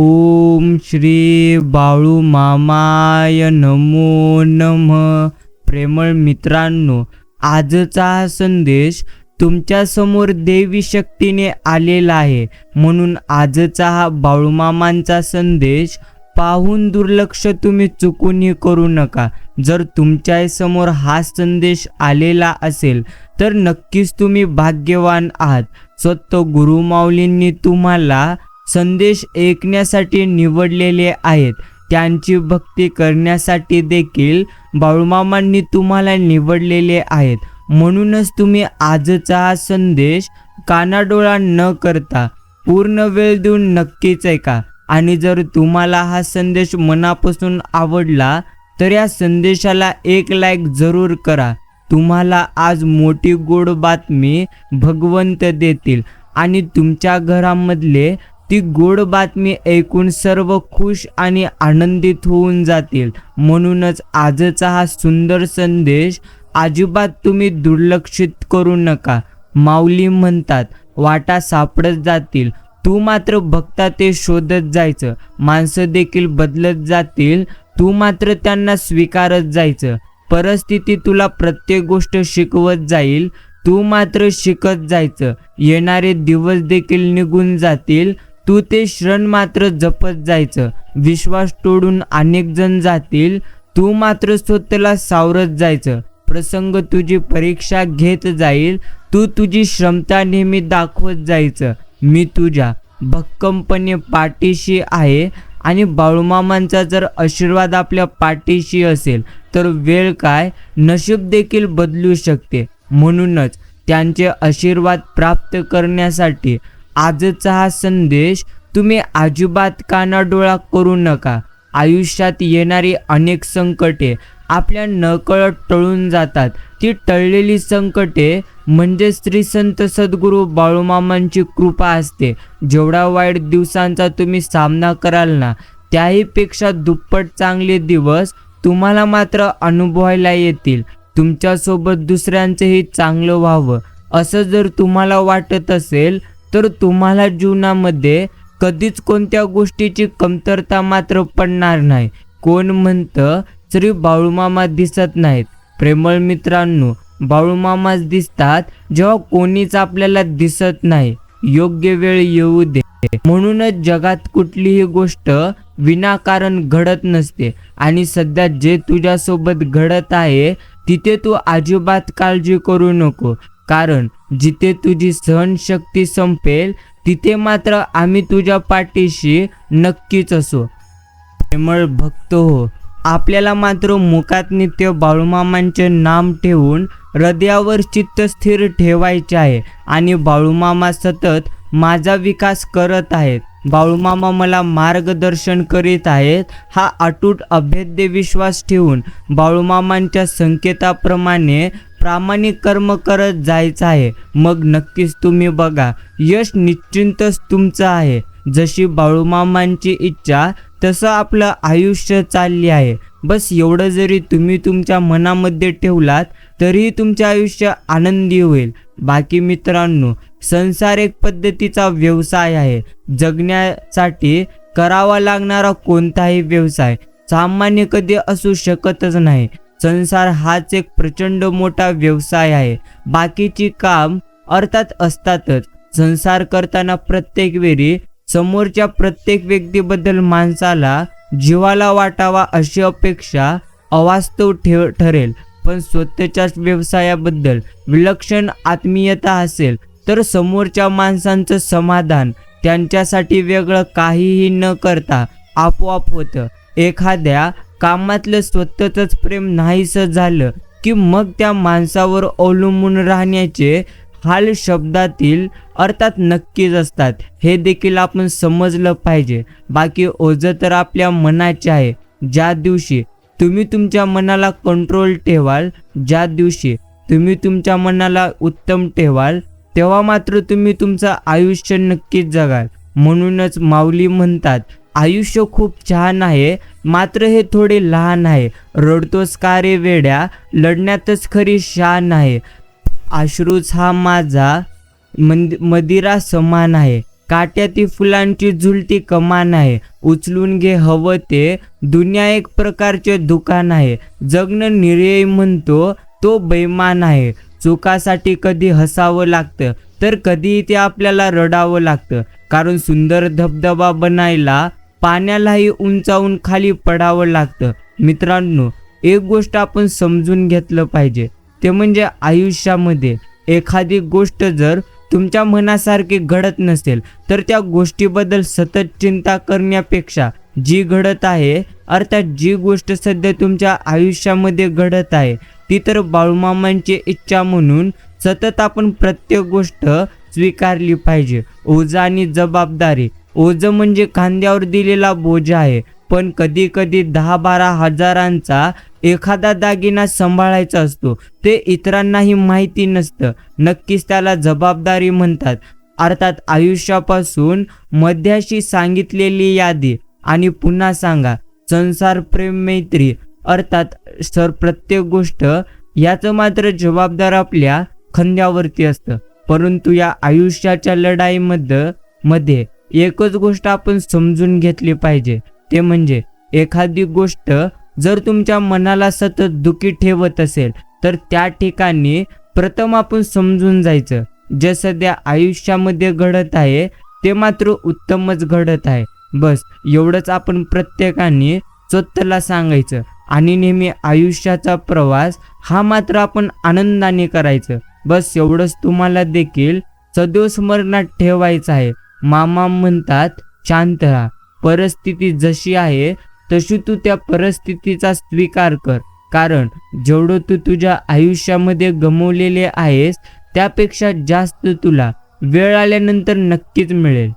ओम श्री बाळू मामाय नमो नमः. प्रेमळ मित्रांनो, आजचा हा संदेश तुमच्या समोर देवी शक्तीने आलेला आहे, म्हणून आजचा हा बाळूमामांचा संदेश पाहून दुर्लक्ष तुम्ही चुकूनही करू नका. जर तुमच्या समोर हा संदेश आलेला असेल तर नक्कीच तुम्ही भाग्यवान आहात. स्वतः गुरुमाऊलींनी तुम्हाला संदेश ऐकण्यासाठी निवडलेले आहेत. त्यांची भक्ती करण्यासाठी देखील बाळूमामांनी तुम्हाला निवडलेले आहेत. म्हणूनच तुम्ही आजचा हा संदेश कानाडोळा न करता पूर्ण वेळ देऊन नक्कीच ऐका. आणि जर तुम्हाला हा संदेश मनापासून आवडला तर या संदेशाला एक लाईक जरूर करा. तुम्हाला आज मोठी गोड बातमी भगवंत देतील आणि तुमच्या घरामधले ती गोड बातमी ऐकून सर्व खुश आणि आनंदित होऊन जातील. म्हणूनच आजचा हा सुंदर संदेश अजिबात तुम्ही दुर्लक्षित करू नका. माऊली म्हणतात, वाटा सापडत जातील, तू मात्र बघता ते शोधत जायचं. माणसं देखील बदलत जातील, तू मात्र त्यांना स्वीकारत जायचं. परिस्थिती तुला प्रत्येक गोष्ट शिकवत जाईल, तू मात्र शिकत जायचं. येणारे दिवस देखील निघून जातील, तू ते क्षण मात्र जपत जायचं. विश्वास तोडून अनेक जण जातील, तू मात्र स्वतःला सावरत जायचं. प्रसंग तुझी परीक्षा घेत जाईल, तू तुझी क्षमता नेहमी दाखवत जायचं. मी तुझ्या भक्कमपणे पाठीशी आहे आणि बाळूमामांचा जर आशीर्वाद आपल्या पाठीशी असेल तर वेळ काय, नशीब देखील बदलू शकते. म्हणूनच त्यांचे आशीर्वाद प्राप्त करण्यासाठी आजचा हा संदेश तुम्ही अजिबात कानाडोळा करू नका. आयुष्यात येणारी अनेक संकटे आपल्या नकळत टळून जातात. ती टळलेली संकटे म्हणजे श्री संत सद्गुरू बाळूमामांची कृपा असते. जेवढा वाईट दिवसांचा तुम्ही सामना कराल ना, त्याहीपेक्षा दुप्पट चांगले दिवस तुम्हाला मात्र अनुभवायला येतील. तुमच्यासोबत दुसऱ्यांचंही चांगलं व्हावं असं जर तुम्हाला वाटत असेल तर तुम्हाला जीवनामध्ये कधीच कोणत्या गोष्टीची कमतरता मात्र पडणार नाही. कोण म्हणतं श्री बाळूमामा दिसत नाहीत? प्रेमळ मित्रांनो, बाळूमामाच दिसतात जेव्हा कोणीच आपल्याला दिसत नाही. योग्य वेळ येऊ दे. म्हणूनच जगात कुठलीही गोष्ट विनाकारण घडत नसते आणि सध्या जे तुझ्यासोबत घडत आहे तिथे तू अजिबात काळजी करू नको, कारण जिथे तुझी सहनशक्ती संपेल तिथे मात्र आम्ही तुझ्या पाठीशी नक्कीच असू. प्रेमळ भक्त हो, आपल्याला मात्र मुखात नित्य बाळूमामांचे नाम ठेवून हृदयावर चित्त स्थिर ठेवायचे आहे. आणि बाळूमामा सतत माझा विकास करत आहेत, बाळूमामा मला मार्गदर्शन करीत आहेत, हा अतूट अभेद्य विश्वास ठेवून बाळूमामांच्या संकेताप्रमाणे प्रामाणिक कर्म करत जायचं आहे. मग नक्कीच तुम्ही बघा, यश निश्चितच तुमचं आहे. जशी बाळूमामांची इच्छा तसं आपलं आयुष्य चालले आहे. बस एवढं जरी तुम्ही तुमच्या मनामध्ये ठेवलात तरीही तुमचे आयुष्य आनंदी होईल. बाकी मित्रांनो, संसार एक पद्धतीचा व्यवसाय आहे. जगण्यासाठी करावा लागणारा कोणताही व्यवसाय सामान्य कधी असू शकतच नाही. संसार हाच एक प्रचंड मोठा व्यवसाय आहे. बाकीची काम अर्थात असतातच. संसार करताना प्रत्येक वेळी समोरच्या प्रत्येक व्यक्तीबद्दल माणसाला जीवाला वाटावा अशी अपेक्षा अवास्तव ठरेल. पण स्वतःच्याच व्यवसायाबद्दल विलक्षण आत्मीयता असेल तर समोरच्या माणसांचं समाधान त्यांच्यासाठी वेगळं काहीही न करता आपोआप होतं. एखाद्या कामातलं स्वतःच प्रेम नाहीसं झालं की मग त्या माणसावर अवलंबून राहण्याचे हाल शब्दातील अर्थात नक्कीच असतात. हे देखील आपण समजलं पाहिजे. बाकी ओझं तर आपल्या मनाचे आहे. ज्या दिवशी तुम्ही तुमच्या मनाला कंट्रोल ठेवाल, ज्या दिवशी तुम्ही तुमच्या मनाला उत्तम ठेवाल, तेव्हा मात्र तुम्ही तुमचं आयुष्य नक्कीच जगाल. म्हणूनच माऊली म्हणतात, आयुष्य खूप छान आहे, मात्र हे थोडे लहान आहे. रडतोस का रे वेड्या, लढण्यातच खरी शान आहे. अश्रूच हा माझा मदिरा समान आहे. काट्याती फुलांची झुलती कमान आहे, उचलून घे हवं ते, दुनिया एक प्रकारचे दुकान आहे, जगणं निर्दयी म्हणतो तो बैमान आहे. चुकासाठी कधी हसावं लागतं तर कधी ते आपल्याला रडावं लागतं, कारण सुंदर धबधबा बनायला पाण्यालाही उंचावून खाली पडावं लागतं. मित्रांनो, एक गोष्ट आपण समजून घेतलं पाहिजे, ते म्हणजे आयुष्यामध्ये एखादी गोष्ट जर तुमच्या मनासारखी घडत नसेल तर त्या गोष्टीबद्दल सतत चिंता करण्यापेक्षा जी घडत आहे, अर्थात जी गोष्ट सध्या तुमच्या आयुष्यामध्ये घडत आहे, ती तर बाळूमामांची इच्छा म्हणून सतत आपण प्रत्येक गोष्ट स्वीकारली पाहिजे. ओझं आणि जबाबदारी. ओझं म्हणजे खांद्यावर दिलेला बोजा आहे, पण कधी कधी 10-12 हजारांचा एखादा दागिना सांभाळायचा असतो, ते इतरांनाही माहिती नसतं. नक्कीच त्याला जबाबदारी म्हणतात. अर्थात आयुष्यापासून मध्याशी सांगितलेली यादी. आणि पुन्हा सांगा, संसार, प्रेम, मैत्री, अर्थात प्रत्येक गोष्ट याचं मात्र जबाबदार आपल्या खांद्यावरती असतं. परंतु या आयुष्याच्या लढाईमध्ये एकच गोष्ट आपण समजून घेतली पाहिजे, ते म्हणजे एखादी गोष्ट जर तुमच्या मनाला सतत दुखी ठेवत असेल तर त्या ठिकाणी प्रथम आपण समजून जायचं, जे सध्या आयुष्यामध्ये घडत आहे ते मात्र उत्तमच घडत आहे. बस एवढंच आपण प्रत्येकाने स्वतःला सांगायचं. आणि नेहमी आयुष्याचा प्रवास हा मात्र आपण आनंदाने करायचं. बस एवढंच तुम्हाला देखील सदैव स्मरणात ठेवायचं आहे. मामा म्हणतात, शांत राहा, परिस्थिती जशी आहे तशी तू त्या परिस्थितीचा स्वीकार कर, कारण जेवढं तू तुझ्या आयुष्यामध्ये गमावलेले आहेस त्यापेक्षा जास्त तुला वेळ आल्यानंतर नक्कीच मिळेल.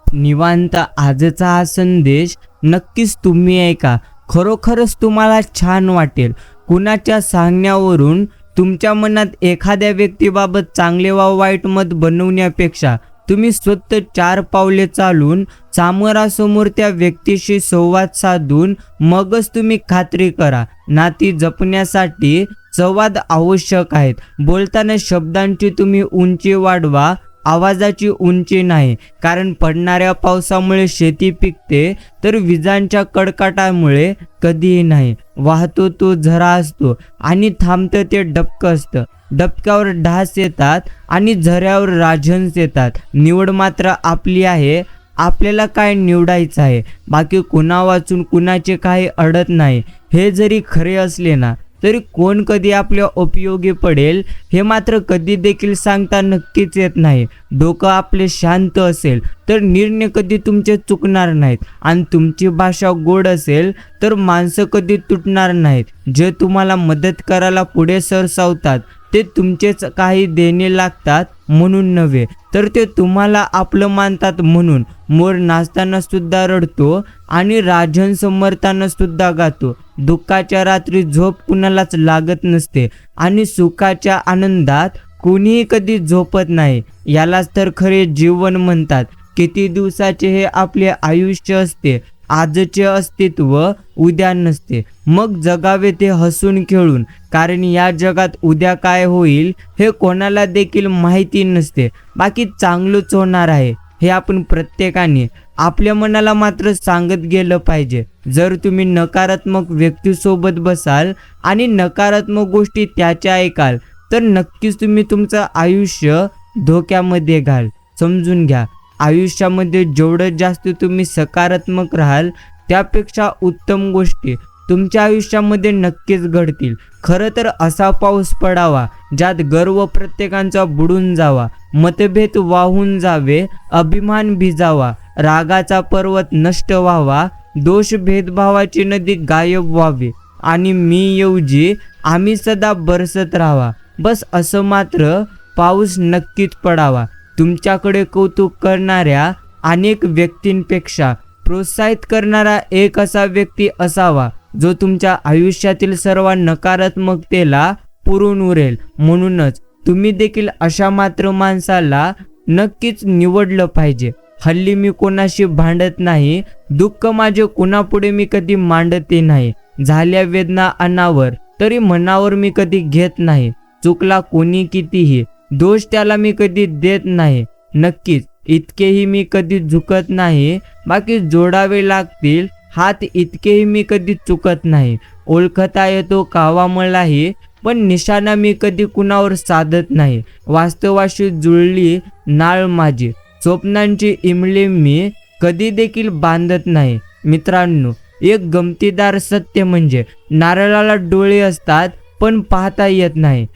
निवांत आजचा हा संदेश नक्कीच तुम्ही ऐका, खरोखरच तुम्हाला छान वाटेल. कुणाच्या सांगण्यावरून तुमच्या मनात एखाद्या व्यक्तीबाबत चांगले वा वाईट मत बनवण्यापेक्षा तुम्ही स्वतः 4 पावले चालून समोरासमोर त्या व्यक्तीशी संवाद साधून मगच तुम्ही खात्री करा. नाती जपण्यासाठी संवाद आवश्यक आहेत. बोलताना शब्दांची तुम्ही उंची वाढवा, आवाजाची उंची नाही. कारण पडणाऱ्या पावसामुळे शेती पिकते तर विजांच्या कडकडाटामुळे कधीही नाही. वाहतो तो झरा असतो आणि थांबतं ते डबकं असतं. डबक्यावर ढास येतात आणि झऱ्यावर राजहंस येतात. निवड मात्र आपली आहे. आपल्याला काय निवडायचं आहे, बाकी कुणा वाचून कुणाचे काही अडत नाही. हे जरी खरे असले ना तरी कोण कधी आपल्या उपयोगी पडेल हे मात्र कधी देखील सांगता नक्कीच येत नाही. डोकं आपले शांत असेल तर निर्णय कधी तुमचे चुकणार नाहीत, आणि तुमची भाषा गोड असेल तर माणसं कधी तुटणार नाहीत. जे तुम्हाला मदत करायला पुढे सरसावतात ते तुमचेच काही देणे लागतात म्हणून नव्हे, तर ते तुम्हाला आपलं मानतात म्हणून. मोर नाचताना सुद्धा रडतो आणि राजहंस मरताना सुद्धा गातो. दुःखाच्या रात्री झोप कुणालाच लागत नसते आणि सुखाच्या आनंदात कोणीही कधी झोपत नाही. यालाच तर खरे जीवन म्हणतात. किती दिवसाचे हे आपले आयुष्य असते, आजचे अस्तित्व उद्या नसते. मग जगावे ते हसून खेळून, कारण या जगात उद्या काय होईल हे कोणाला देखील माहिती नसते. बाकी चांगलंच होणार आहे हे आपण प्रत्येकाने आपल्या मनाला मात्र सांगत गेलं पाहिजे. जर तुम्ही नकारात्मक व्यक्तीसोबत बसाल आणि नकारात्मक गोष्टी त्याच्या ऐकाल तर नक्कीच तुम्ही तुमचं आयुष्य धोक्यामध्ये घाल. समजून घ्या, आयुष्यामध्ये जेवढं जास्त तुम्ही सकारात्मक राहाल त्यापेक्षा उत्तम गोष्टी तुमच्या आयुष्यामध्ये नक्कीच घडतील. खरं तर असा पाऊस पडावा ज्यात गर्व प्रत्येकाचा बुडून जावा, मतभेद वाहून जावे, अभिमान भिजावा, रागाचा पर्वत नष्ट व्हावा, दोष भेदभावाची नदी गायब व्हावी, आणि मी येऊजी आम्ही सदा बरसत राहावा. बस असं मात्र पाऊस नक्कीच पडावा. तुमच्याकडे कौतुक करणाऱ्या अनेक व्यक्तींपेक्षा प्रोत्साहित करणारा एक असा व्यक्ती असावा जो तुमच्या आयुष्यातील सर्व नकारात्मकतेला पुरून उरेल. म्हणूनच तुम्ही देखील अशा मात्र माणसाला नक्कीच निवडलं पाहिजे. हल्ली मी कोणाशी भांडत नाही, दुःख माझे कुणापुढे मी कधी मांडते नाही. झाल्या वेदना अनावर तरी मनावर मी कधी घेत नाही. चुकला कोणी कितीही, दोष त्याला मी कधी देत नाही. नक्कीच इतकेही मी कधी झुकत नाही, बाकी जोडावे लागतील हात इतकेही मी कधी चुकत नाही. ओळखता येतो कावा मलाही, पण निशाणा मी कधी कुणावर साधत नाही. वास्तवाशी जुळली नाळ माझी, स्वप्नांची इमळे मी कधी देखील बांधत नाही. मित्रांनो, एक गमतीदार सत्य म्हणजे नारळाला डोळे असतात पण पाहता येत नाही.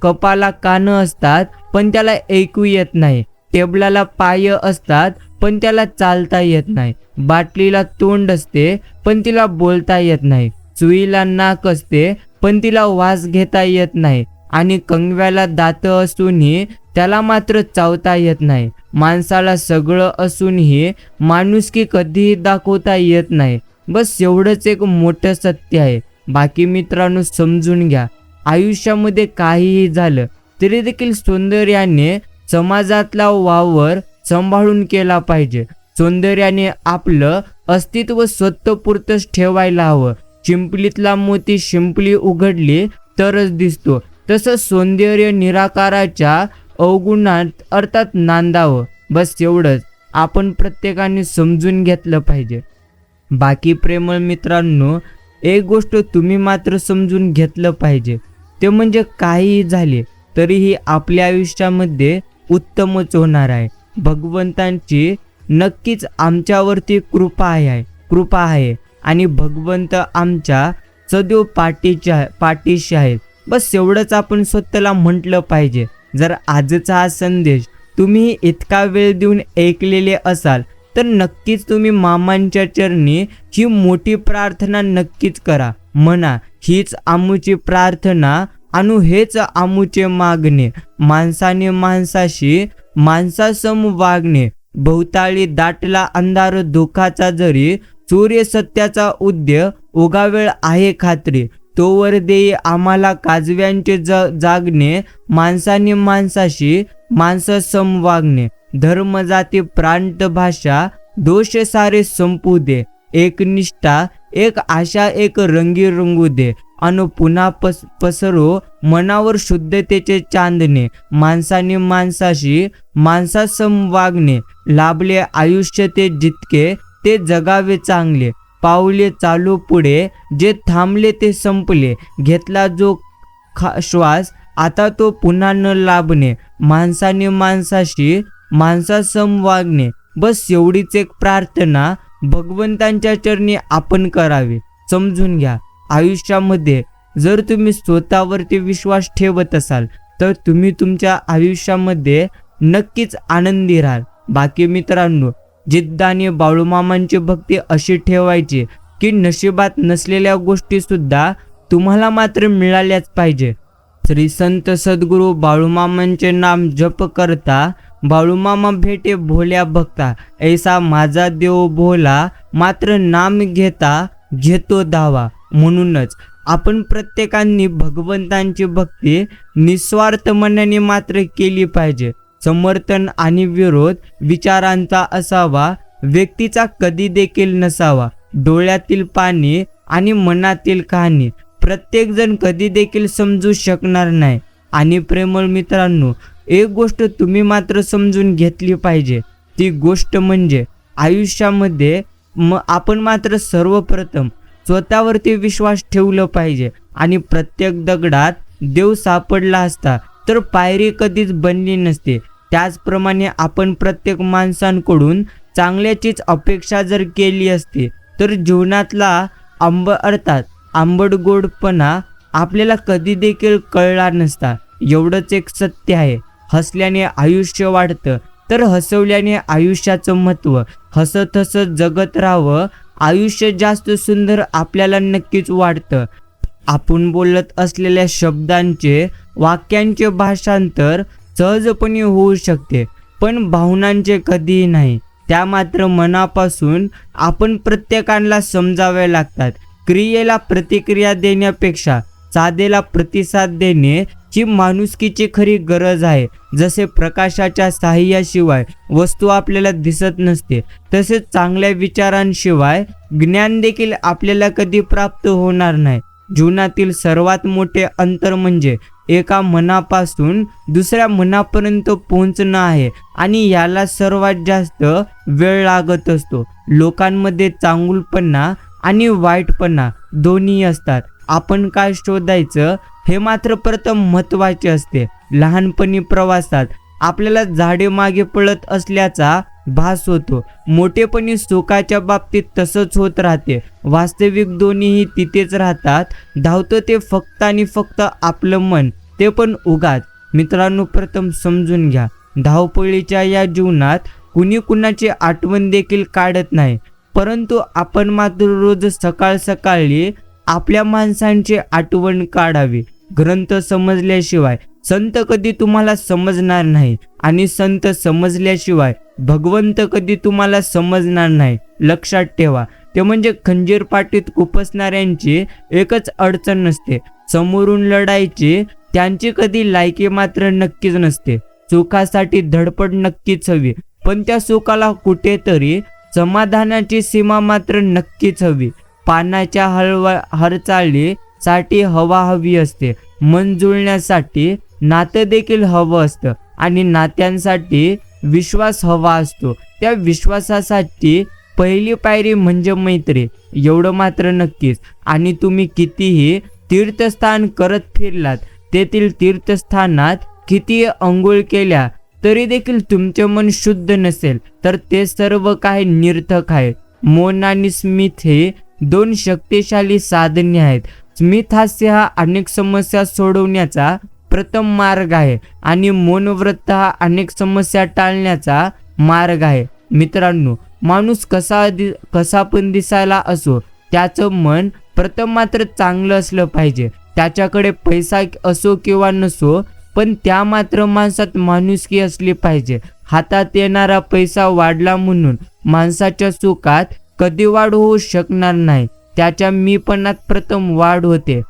कपाला कानं असतात पण त्याला ऐकू येत नाही. टेबलाला पाय असतात पण त्याला चालता येत नाही. बाटलीला तोंड असते पण तिला बोलता येत नाही. सुईला नाक असते पण तिला वास घेता येत नाही. आणि कंगव्याला दात असूनही त्याला मात्र चावता येत नाही. माणसाला सगळं असूनही माणुसकी कधीही दाखवता येत नाही. बस एवढंच एक मोठं सत्य आहे. बाकी मित्रांनो समजून घ्या, आयुष्यामध्ये काहीही झालं तरी देखील सौंदर्याने समाजातला वावर सांभाळून केला पाहिजे. सौंदर्याने आपलं अस्तित्व स्वतःपुरतंच ठेवायला हवं. शिंपलीतला मोती शिंपली उघडली तरच दिसतो, तसं सौंदर्य निराकाराच्या अवगुणात अर्थात नांदावं. बस एवढंच आपण प्रत्येकाने समजून घेतलं पाहिजे. बाकी प्रेमळ मित्रांनो, एक गोष्ट तुम्ही मात्र समजून घेतलं पाहिजे, ते म्हणजे काहीही झाले तरीही आपल्या आयुष्यामध्ये उत्तमच होणार आहे. भगवंतांची नक्कीच आमच्यावरती कृपा आहे आणि भगवंत आमच्या सदैव पाठीशी आहेत. बस एवढंच आपण स्वतःला म्हटलं पाहिजे. जर आजचा हा संदेश तुम्ही इतका वेळ देऊन ऐकलेले असाल तर नक्कीच तुम्ही मामांच्या चरणी ही मोठी प्रार्थना नक्कीच करा. म्हणा, हीच आमूची प्रार्थना आणू हेच आमूचे मागणे. माणसाने माणसाशी माणसासम वागणे. भोवताळी दाटला अंधार दुःखाचा जरी, सूर्य सत्याचा उदय उगावेळ आहे खात्री. तोवर देई आम्हाला काजव्यांचे जागणे. माणसाने माणसाशी माणसासम वागणे. धर्म जाती प्रांत भाषा दोष सारे संपू दे. एक निष्ठा एक आशा एक रंगी रंगू दे. अन पुन्हा पसरो मनावर शुद्धतेचे चांदणे. माणसाने माणसाशी माणसासम वागणे. लाभले आयुष्य ते जितके ते जगावे चांगले. पाऊले चालू पुढे जे थांबले ते संपले. घेतला जो श्वास आता तो पुन्हा न लाभणे. माणसाने माणसाशी माणसासम वागणे. बस एवढीच एक प्रार्थना भगवंतांच्या चरणी आपण करावी. समजून घ्या, आयुष्यामध्ये जर तुम्ही स्वतःवरती विश्वास ठेवत असाल तर तुम्ही तुमच्या आयुष्यामध्ये नक्कीच आनंदी राहाल. बाकी मित्रांनो, जिद्दाने बाळूमामांची भक्ती अशी ठेवायची की नशिबात नसलेल्या गोष्टी सुद्धा तुम्हाला मात्र मिळाल्याच पाहिजे. श्री संत सद्गुरू बाळूमामांचे नाम जप करता, बाळूमामा भेटे भोल्या भक्ता. ऐसा माझा देव भोला, मात्र नाम घेतो दावा. म्हणूनच आपण प्रत्येकाने भगवंतांची भक्ती निस्वार्थ मनाने मात्र केली पाहिजे. समर्थन आणि विरोध विचारांचा असावा, व्यक्तीचा कधी देखील नसावा. डोळ्यातील पाणी आणि मनातील कहाणी प्रत्येक जण कधी देखील समजू शकणार नाही. आणि प्रेमळ मित्रांनो, एक गोष्ट तुम्ही मात्र समजून घेतली पाहिजे, ती गोष्ट म्हणजे आयुष्यामध्ये आपण मात्र सर्वप्रथम स्वतःवरती विश्वास ठेवलं पाहिजे. आणि प्रत्येक दगडात देव सापडला असता तर पायरी कधीच बनली नसते. त्याचप्रमाणे आपण प्रत्येक माणसांकडून चांगल्याचीच अपेक्षा जर केली असती तर जीवनातला आंबट गोडपणा आपल्याला कधी देखील कळला नसता. एवढंच एक सत्य आहे. हसल्याने आयुष्य वाढतं तर हसवल्याने आयुष्याचं महत्त्व. हसत हसत जगत राहावं, आयुष्य जास्त सुंदर आपल्याला नक्कीच वाटतं. आपण बोलत असलेल्या शब्दांचे वाक्यांचे भाषांतर सहजपणे होऊ शकते, पण भावनांचे कधीही नाही. त्या मात्र मनापासून आपण प्रत्येकाला समजाव्या लागतात. क्रियेला प्रतिक्रिया देण्यापेक्षा साधेला प्रतिसाद देणे ही माणुसकीची खरी गरज आहे. जसे प्रकाशाच्या साहाय्याशिवाय वस्तू आपल्याला दिसत नसते, तसेच चांगल्या विचारांशिवाय ज्ञान देखील आपल्याला कधी प्राप्त होणार नाही. जीवनातील सर्वात मोठे अंतर म्हणजे एका मनापासून दुसऱ्या मनापर्यंत पोहोचणं आहे आणि याला सर्वात जास्त वेळ लागत असतो. लोकांमध्ये चांगुलपणा आणि वाईटपणा दोन्ही असतात. आपण काय शोधायचं हे मात्र प्रथम महत्त्वाचे असते. लहानपणी प्रवासात आपल्याला झाडे मागे पळत असल्याचा भास होतो. मोठेपणी सुखाच्या बाबतीत तसंच होत राहते. वास्तविक दोन्हीही तिथेच राहतात. धावतं ते फक्त आणि फक्त आपलं मन, ते पण उगाच. मित्रांनो, प्रथम समजून घ्या, धावपळीच्या या जीवनात कुणी कुणाची आठवण देखील काढत नाही, परंतु आपण मात्र रोज सकाळ सकाळी आपल्या माणसांची आठवण काढावी. ग्रंथ समजल्याशिवाय संत कधी तुम्हाला समजणार नाही आणि संत समजल्याशिवाय भगवंत कधी तुम्हाला समजणार नाही. लक्षात ठेवा. ते म्हणजे खंजीर पाठीत खुपसणाऱ्यांची एकच अडचण नसते, समोरून लढायची त्यांची कधी लायकी मात्र नक्कीच नसते. सुखासाठी धडपड नक्कीच हवी, पण त्या सुखाला कुठेतरी समाधानाची सीमा मात्र नक्कीच हवी. पानाच्या हालचालीसाठी हवा हवी असते, मन जुळण्यासाठी नातं देखील हवं असतं आणि नात्यांसाठी विश्वास हवा असतो. त्या विश्वासासाठी पहिली पायरी म्हणजे मैत्री, एवढं मात्र नक्कीच. आणि तुम्ही कितीही तीर्थस्थान करत फिरलात, तेथील तीर्थस्थानात कितीही अंघोळ केल्या तरी देखील तुमचे मन शुद्ध नसेल तर ते सर्व काही निर्थक आहे. मौन आणि स्मित हे दोन शक्तिशाली साधने आहेत. स्मित हास्य हा अनेक समस्या सोडवण्याचा प्रथम मार्ग आहे आणि मौन व्रत हा अनेक समस्या टाळण्याचा मार्ग आहे. मित्रांनो, माणूस कसा पण दिसायला असो, त्याचं मन प्रथम मात्र चांगलं असलं पाहिजे. त्याच्याकडे पैसा असो किंवा नसो, पण त्या मात्र माणसात माणुसकी असली पाहिजे. हातात येणारा पैसा वाढला म्हणून माणसाच्या सुखात कधी वाढ होऊ शकणार नाही. त्याच्या मीपणात प्रथम वाढ होते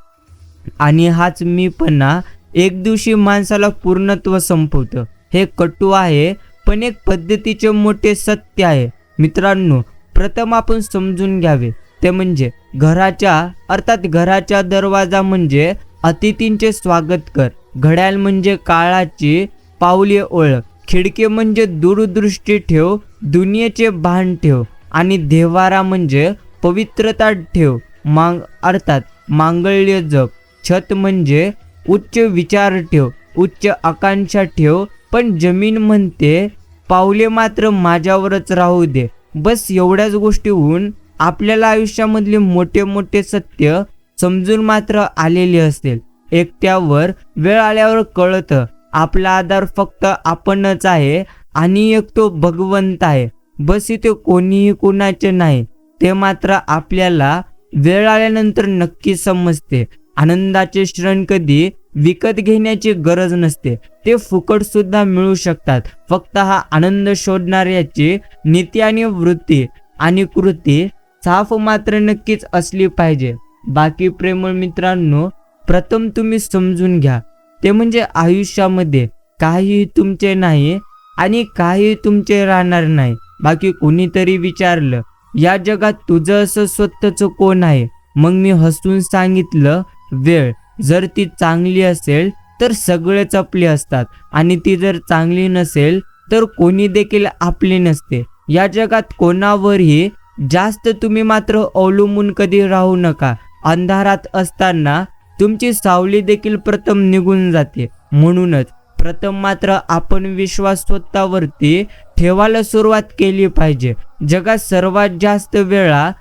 आणि हाच मीपणा एक दिवशी माणसाला पूर्णत्व संपवतं. हे कटू आहे, पण एक पद्धतीचे मोठे सत्य आहे. मित्रांनो, प्रथम आपण समजून घ्यावे ते म्हणजे घराच्या दरवाजा म्हणजे अतिथींचे स्वागत कर. घड्याळ म्हणजे काळाची पावले ओळख. खिडकी म्हणजे दूरदृष्टी ठेव, दुनियेचे भान ठेव. आणि देवारा म्हणजे पवित्रता ठेव, अर्थात मांगल्य जप. छत म्हणजे उच्च विचार ठेव, उच्च आकांक्षा ठेव. पण जमीन म्हणते पावले मात्र माझ्यावरच राहू दे. बस एवढ्याच गोष्टीहून आपल्याला आयुष्यामधले मोठे मोठे सत्य समजून मात्र आलेले असतील. एकट्यावर वेळ आल्यावर कळतं आपला आधार फक्त आपणच आहे आणि एक तो भगवंत आहे. बस इथे कोणीही कोणाचे नाही, ते मात्र आपल्याला वेळ आल्यानंतर नक्की समजते. आनंदाचे क्षण कधी विकत घेण्याची गरज नसते, ते फुकट सुद्धा मिळू शकतात. फक्त हा आनंद शोधणाऱ्याची नीती आणि वृत्ती आणि कृती साफ मात्र नक्कीच असली पाहिजे. बाकी प्रेमळ मित्रांनो, प्रथम तुम्ही समजून घ्या ते म्हणजे आयुष्यामध्ये काहीही तुमचे नाही आणि काहीही तुमचे राहणार नाही. बाकी कोणीतरी विचारलं, या जगात तुझं असं स्वतःचं कोण आहे? मग मी हसून सांगितलं, वेळ. जर ती चांगली असेल तर सगळेच आपले असतात आणि ती जर चांगली नसेल तर कोणी देखील आपले नसते. या जगात कोणावरही जास्त तुम्ही मात्र अवलंबून कधी राहू नका. अंधारात असताना तुमची सावली देखील प्रथम निघून जाते. म्हणूनच प्रथम मात्र आपण विश्वास स्वतःवरती ठेवायला सुरुवात केली पाहिजे. जगात सर्वात जास्त वेळा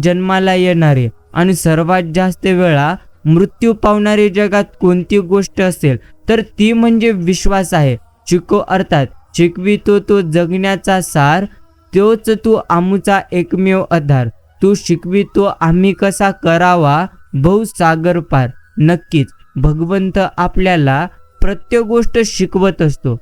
जन्माला येणारे आणि सर्वात जास्त वेळा मृत्यू पावणारी जगात कोणती गोष्ट असेल तर ती म्हणजे विश्वास आहे. शिकवितो तो जगण्याचा सार, तोच तू आमचा एकमेव आधार. तू शिकवितो आम्ही कसा करावा भवसागर पार. नक्कीच भगवंत आपल्याला प्रत्येक गोष्ट शिकवत असतो,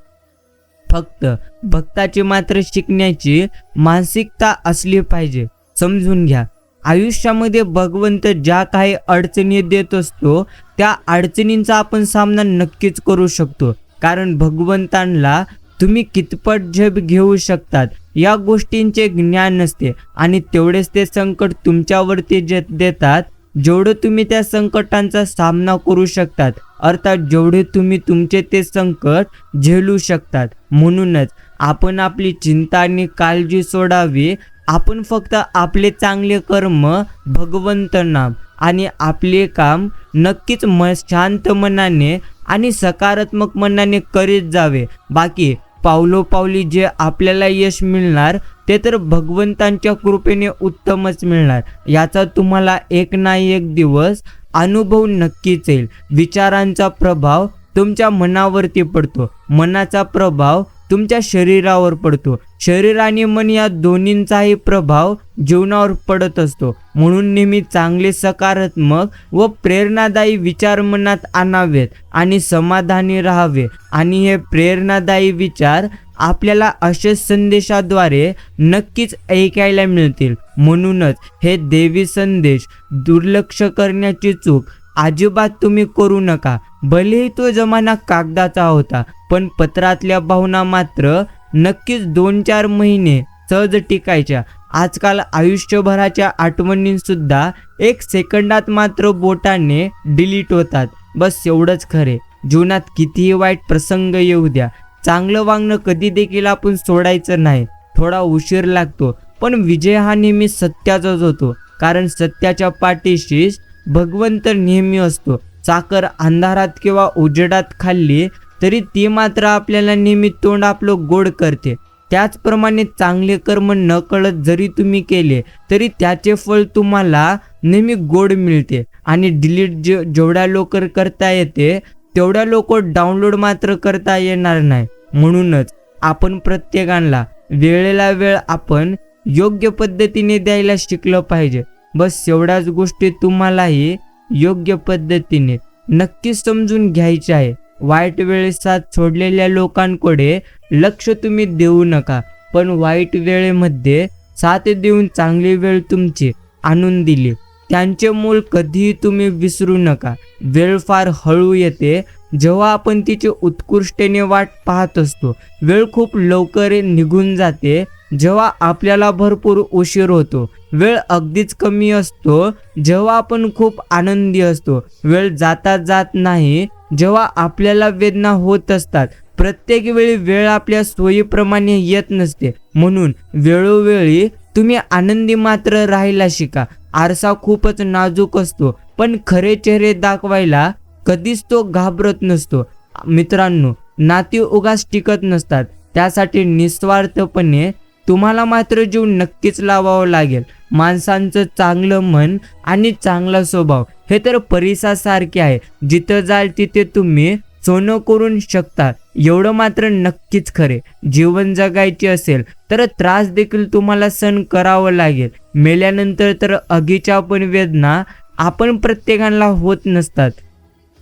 फक्त भक्ताची मात्र शिकण्याची मानसिकता असली पाहिजे. समजून घ्या, आयुष्यामध्ये भगवंत ज्या काही अडचणी देत असतो त्या अडचणींचा आपण सामना नक्कीच करू शकतो, कारण भगवंतांना तुम्ही कितपत झेप घेऊ शकतात या गोष्टींचे ज्ञान नसते आणि तेवढेच ते संकट तुमच्यावरती जे देतात जेवढं तुम्ही त्या संकटांचा सामना करू शकतात, अर्थात जेवढे तुम्ही तुमचे ते संकट झेलू शकतात. म्हणूनच आपण आपली चिंता आणि काळजी सोडावी. आपण फक्त आपले चांगले कर्म, भगवंत नाम आणि आपले काम नक्कीच शांत मनाने आणि सकारात्मक मनाने करीत जावे. बाकी पावलोपावली जे आपल्याला यश मिळणार ते तर भगवंतांच्या कृपेने उत्तमच मिळणार. याचा तुम्हाला एक ना एक दिवस अनुभव नक्कीच येईल. विचारांचा प्रभाव तुमच्या मनावरती पडतो, मनाचा प्रभाव तुमच्या शरीरावर पडतो, शरीर आणि मन या दोन्हींचाही प्रभाव जीवनावर पडत असतो. म्हणून नेहमी चांगले, सकारात्मक व प्रेरणादायी विचार मनात आणावेत आणि समाधानी राहावे. आणि हे प्रेरणादायी विचार आपल्याला अशा संदेशाद्वारे नक्कीच ऐकायला मिळतील. म्हणूनच हे देवी संदेश दुर्लक्ष करण्याची चूक अजिबात तुम्ही करू नका. भलेही तो जमाना कागदाचा होता, पण पत्रातल्या भावना मात्र नक्कीच 2-4 महिने सहज टिकायच्या. आजकाल आयुष्यभराच्या आठवणींसुद्धा 1 सेकंदात मात्र बोटाने डिलीट होतात. बस एवढंच खरे. जीवनात कितीही वाईट प्रसंग येऊ द्या, चांगलं वागणं कधी देखील आपण सोडायचं नाही. थोडा उशीर लागतो, पण विजय हा नेहमी सत्याचाच होतो. कारण सत्याच्या पाठीशीच भगवंत नेहमी असतो. साखर अंधारात किंवा उजेडात खाल्ली तरी ती मात्र आपल्याला नेहमी तोंड आपलं गोड करते. त्याचप्रमाणे चांगले कर्म न कळत जरी तुम्ही केले तरी त्याचे फळ तुम्हाला नेहमी गोड मिळते. आणि डिलीट जेवढ्या लवकर करता येते तेवढ्या लवकर डाउनलोड मात्र करता येणार नाही. म्हणूनच आपण प्रत्येकाला वेळेला वेळ आपण योग्य पद्धतीने द्यायला शिकलं पाहिजे. बस एवढ्याच गोष्टी तुम्हालाही योग्य पद्धतीने नक्कीच समजून घ्यायचे आहे. वाईट वेळेस साथ सोडलेल्या लोकांकडे लक्ष तुम्ही देऊ नका, पण वाईट वेळेमध्ये साथ देऊन चांगली वेळ तुमची आणून दिली त्यांचे मोल कधीही तुम्ही विसरू नका. वेळ फार हळू येते जेव्हा आपण तिची उत्कृष्टेने वाट पाहत असतो. वेळ खूप लवकर निघून जाते जेव्हा आपल्याला भरपूर उशीर होतो. वेळ अगदीच कमी असतो जेव्हा आपण खूप आनंदी असतो. वेळ जाता जात नाही जेव्हा आपल्याला वेदना होत असतात. प्रत्येक वेळी वेळ आपल्या सोयीप्रमाणे येत नसते. म्हणून वेळोवेळी तुम्ही आनंदी मात्र राहायला शिका. आरसा खूपच नाजूक असतो, पण खरे चेहरे दाखवायला कधीच तो घाबरत नसतो. मित्रांनो, नाती उगाच टिकत नसतात. त्यासाठी निस्वार्थपणे तुम्हाला मात्र जीव नक्कीच लावावं लागेल. माणसांचं चांगलं मन आणि चांगला स्वभाव हे तर परिसासारखे आहे. जिथं जाल तिथे तुम्ही सोनं करून शकता, एवढं मात्र नक्कीच खरे. जीवन जगायचे असेल तर त्रास देखील तुम्हाला सहन करावं लागेल. मेल्यानंतर तर आगीच्या पण वेदना आपण प्रत्येकाला होत नसतात.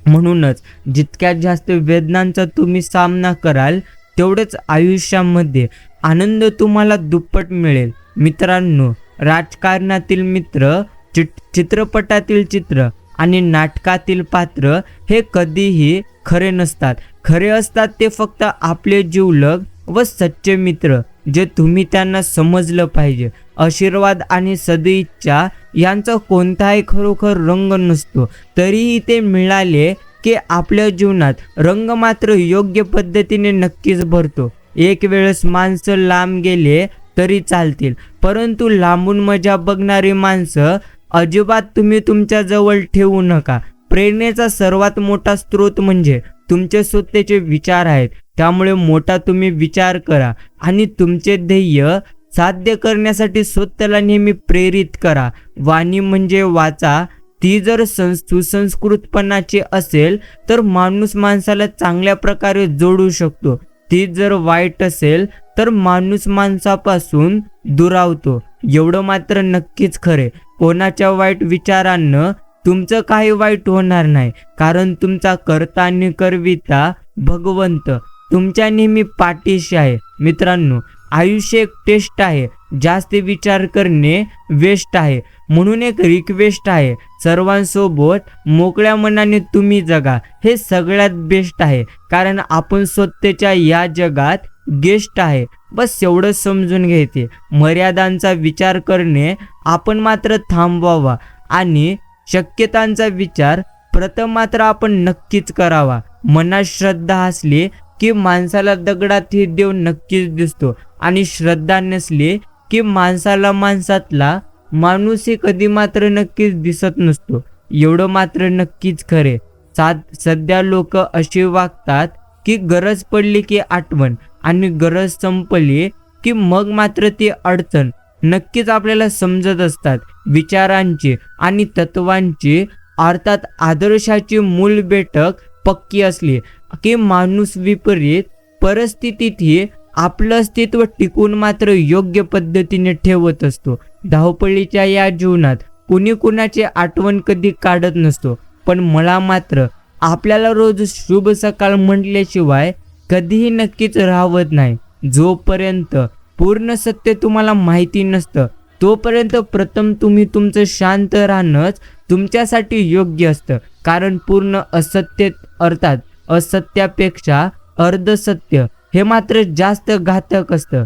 म्हणूनच जितक्यात जास्त वेदनांचा तुम्ही सामना कराल तेवढंच आयुष्यामध्ये आनंद तुम्हाला दुप्पट मिळेल. मित्रांनो, राजकारणातील मित्र, चित्रपटातील चित्र आणि नाटकातील पात्र हे कधीही खरे नसतात. खरे असतात ते फक्त आपले जिवलग व सच्चे मित्र, जे तुम्ही त्यांना समजलं पाहिजे. आशीर्वाद आणि सदिच्छा यांचा कोणताही खरोखर रंग नसतो. तरीही ते मिळाले की आपल्या जीवनात रंग मात्र योग्य पद्धतीने नक्कीच भरतो. एक वेळेस माणसं लांब गेले तरी चालतील, परंतु लांबून मजा बघणारी माणसं अजिबात तुम्ही तुमच्या जवळ ठेवू नका. प्रेरणेचा सर्वात मोठा स्रोत म्हणजे तुमचे स्वतःचे विचार आहेत. त्यामुळे मोठा तुम्ही विचार करा आणि तुमचे ध्येय साध्य करण्यासाठी स्वतःला नेहमी प्रेरित करा. वाणी म्हणजे वाचा, ती जर सुसंस्कृतपणाची असेल तर माणूस माणसाला चांगल्या प्रकारे जोडू शकतो. ती जर वाईट असेल तर माणूस माणसापासून दुरावतो. एवढं मात्र नक्कीच खरे. कोणाच्या वाईट विचारांना तुमचं काही वाईट होणार नाही, कारण तुमचा कर्ता आणि करविता भगवंत तुमच्या नेहमी पाठीशी आहे. मित्रांनो, आयुष्य एक टेस्ट आहे. जास्त विचार करणे वेस्ट आहे. म्हणून एक रिक्वेस्ट आहे, सर्वांसोबत मोकळ्या मनाने तुम्ही जगा. हे सगळ्यात बेस्ट आहे, कारण आपण स्वतःच्या या जगात गेस्ट आहे. बस एवढं समजून घ्यायचे. मर्यादांचा विचार करणे आपण मात्र थांबवावा आणि शक्यतांचा विचार प्रथम मात्र आपण नक्कीच करावा. मनात श्रद्धा असली की माणसाला दगडातही देव नक्कीच दिसतो, आणि श्रद्धा नसली की माणसाला माणसातला माणूसही कधी मात्र नक्कीच दिसत नसतो. एवढं मात्र नक्कीच खरे. सध्या लोक अशी वागतात की गरज पडली की आठवण, आणि गरज संपली की मग मात्र ती अडचण. नक्कीच आपल्याला समजत असतात विचारांची आणि तत्वांची, अर्थात आदर्शाची मूल बैठक पक्की असली की माणूस विपरीत परिस्थितीतही आपलं अस्तित्व टिकून मात्र योग्य पद्धतीने ठेवत असतो. धावपळीच्या या जीवनात कुणी कुणाची आठवण कधी काढत नसतो, पण मला मात्र आपल्याला रोज शुभ सकाळ म्हटल्याशिवाय कधीही नक्कीच राहत नाही. जोपर्यंत पूर्ण सत्य तुम्हाला माहिती नसतं तोपर्यंत प्रथम तुम्ही तुमचं शांत राहणंच तुमच्यासाठी योग्य असतं. कारण पूर्ण असत्य, अर्थात असत्यापेक्षा अर्धसत्य हे मात्र जास्त घातक असतं.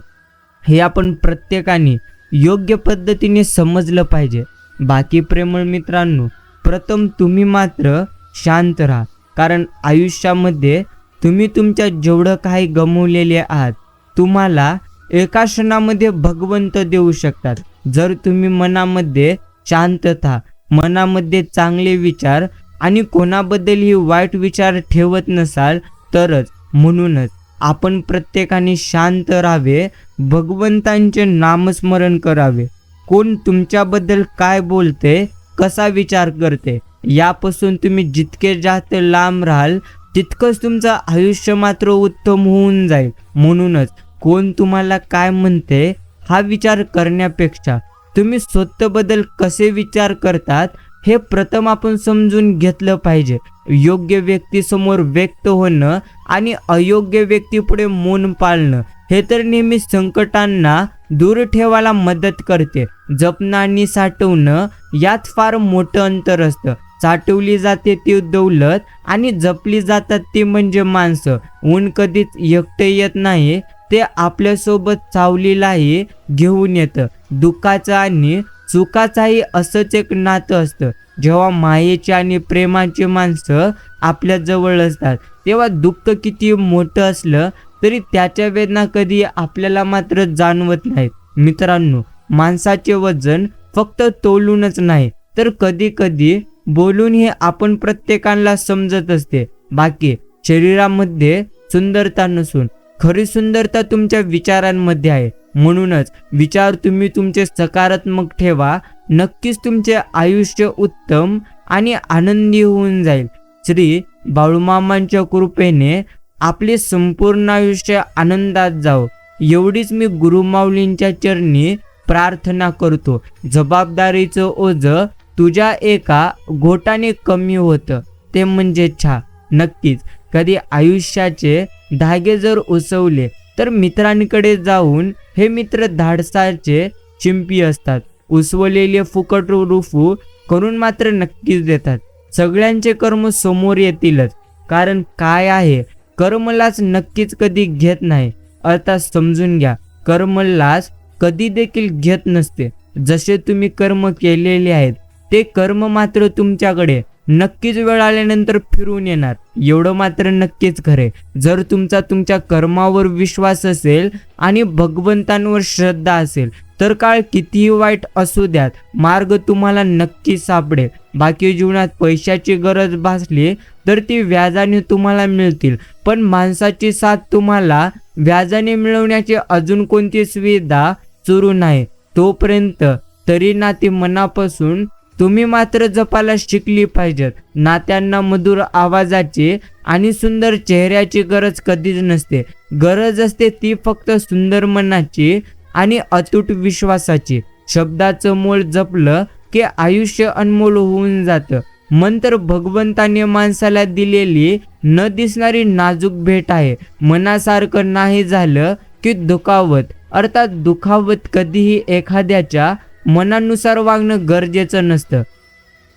हे आपण प्रत्येकाने योग्य पद्धतीने समजलं पाहिजे. बाकी प्रेमळ मित्रांनो, प्रथम तुम्ही मात्र शांत राहा. कारण आयुष्यामध्ये तुम्ही तुमच्या जेवढं काही गमावलेले आहात तुम्हाला एका क्षणामध्ये भगवंत देऊ शकतात. जर तुम्ही मनामध्ये शांतता, मनामध्ये चांगले विचार आणि कोणाबद्दलही वाईट विचार ठेवत नसाल तरच. म्हणूनच आपण प्रत्येकाने शांत राहावे, भगवंतांचे नामस्मरण करावे. कोण तुमच्याबद्दल काय बोलते, कसा विचार करते यापासून तुम्ही जितके जास्त लांब राहाल तितकंच तुमचं आयुष्य मात्र उत्तम होऊन जाईल. म्हणूनच कोण तुम्हाला काय म्हणते हा विचार करण्यापेक्षा तुम्ही स्वतःबद्दल कसे विचार करतात हे प्रथम आपण समजून घेतलं पाहिजे. योग्य व्यक्तीसमोर व्यक्त होणं आणि अयोग्य व्यक्तीपुढे मौन पाळणं हे तर नेहमी संकटांना दूर ठेवायला मदत करते. जपणं आणि साठवणं यात फार मोठं अंतर असतं. साठवली जाते ती दौलत आणि जपली जातात ती म्हणजे माणसं. ऊन कधीच एकटे येत नाही, ते आपल्यासोबत सावलीलाही घेऊन येतं. दुःखाचं आणि सुखाचाही असंच एक नातं असतं. जेव्हा मायेची आणि प्रेमाची माणसं आपल्या जवळ असतात तेव्हा दुःख किती मोठं असलं तरी त्याच्या वेदना कधी आपल्याला मात्र जाणवत नाहीत. मित्रांनो, माणसाचे वजन फक्त तोलूनच नाही तर कधी कधी बोलून हे आपण प्रत्येकाला समजत असते. बाकी शरीरामध्ये सुंदरता नसून खरी सुंदरता तुमच्या विचारांमध्ये आहे. म्हणूनच विचार तुम्ही तुमचे सकारात्मक ठेवा, नक्कीच तुमचे आयुष्य उत्तम आणि आनंदी होऊन जाईल. श्री बाळूमामांच्या कृपेने आपले संपूर्ण आयुष्य आनंदात जावो एवढीच मी गुरुमाऊलींच्या चरणी प्रार्थना करतो. जबाबदारीचं ओझं तुझ्या एका घोटाने कमी होतं ते म्हणजे छा. नक्कीच कधी आयुष्याचे धागे जर उसवले तर मित्रांकडे जाऊन हे मित्र धाडसाचे शिंपी असतात. उसवलेले फुकट रुफू करून मात्र नक्कीच देतात. सगळ्यांचे कर्म समोर येतीलच, कारण काय आहे कर्मलाच नक्कीच कधी घेत नाही. अर्थात समजून घ्या, कर्मलाच कधी देखील घेत नसते. जसे तुम्ही कर्म केलेले आहेत ते कर्म मात्र तुमच्याकडे नक्कीच वेळ आल्यानंतर फिरून येणार, एवढं मात्र नक्कीच खरे. जर तुमच्या कर्मावर विश्वास असेल आणि भगवंतांवर श्रद्धा असेल तर काळ कितीही वाईट असू द्यात, मार्ग तुम्हाला नक्की सापडेल. बाकी जीवनात पैशाची गरज भासली तर ती व्याजाने तुम्हाला मिळतील, पण माणसाची साथ तुम्हाला व्याजाने मिळवण्याची अजून कोणती सुविधा सुरू नाही तोपर्यंत तरी नाती मनापासून तुम्ही मात्र जपायला शिकली पाहिजेत. नात्यांना मधुर आवाजाची आणि सुंदर चेहऱ्याची गरज कधीच नसते. गरज असते ती फक्त सुंदर मनाची आणि अतूट विश्वासाची. शब्दाचं मोल जपलं की आयुष्य अनमोल होऊन जातं. मन तर भगवंताने माणसाला दिलेली न दिसणारी नाजूक भेट आहे. मनासारखं नाही झालं की दुखावत, अर्थात दुखावत कधीही एखाद्याच्या मनानुसार वागणं गरजेचं नसतं,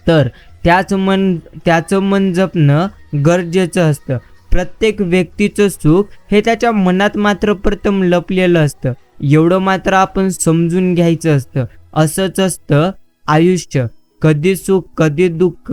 तर त्याचं मन जपणं गरजेचं असतं. प्रत्येक व्यक्तीचं सुख हे त्याच्या मनात मात्र प्रथम लपलेलं असतं, एवढं मात्र आपण समजून घ्यायचं असतं. असंच असतं आयुष्य. कधी सुख, कधी दुःख,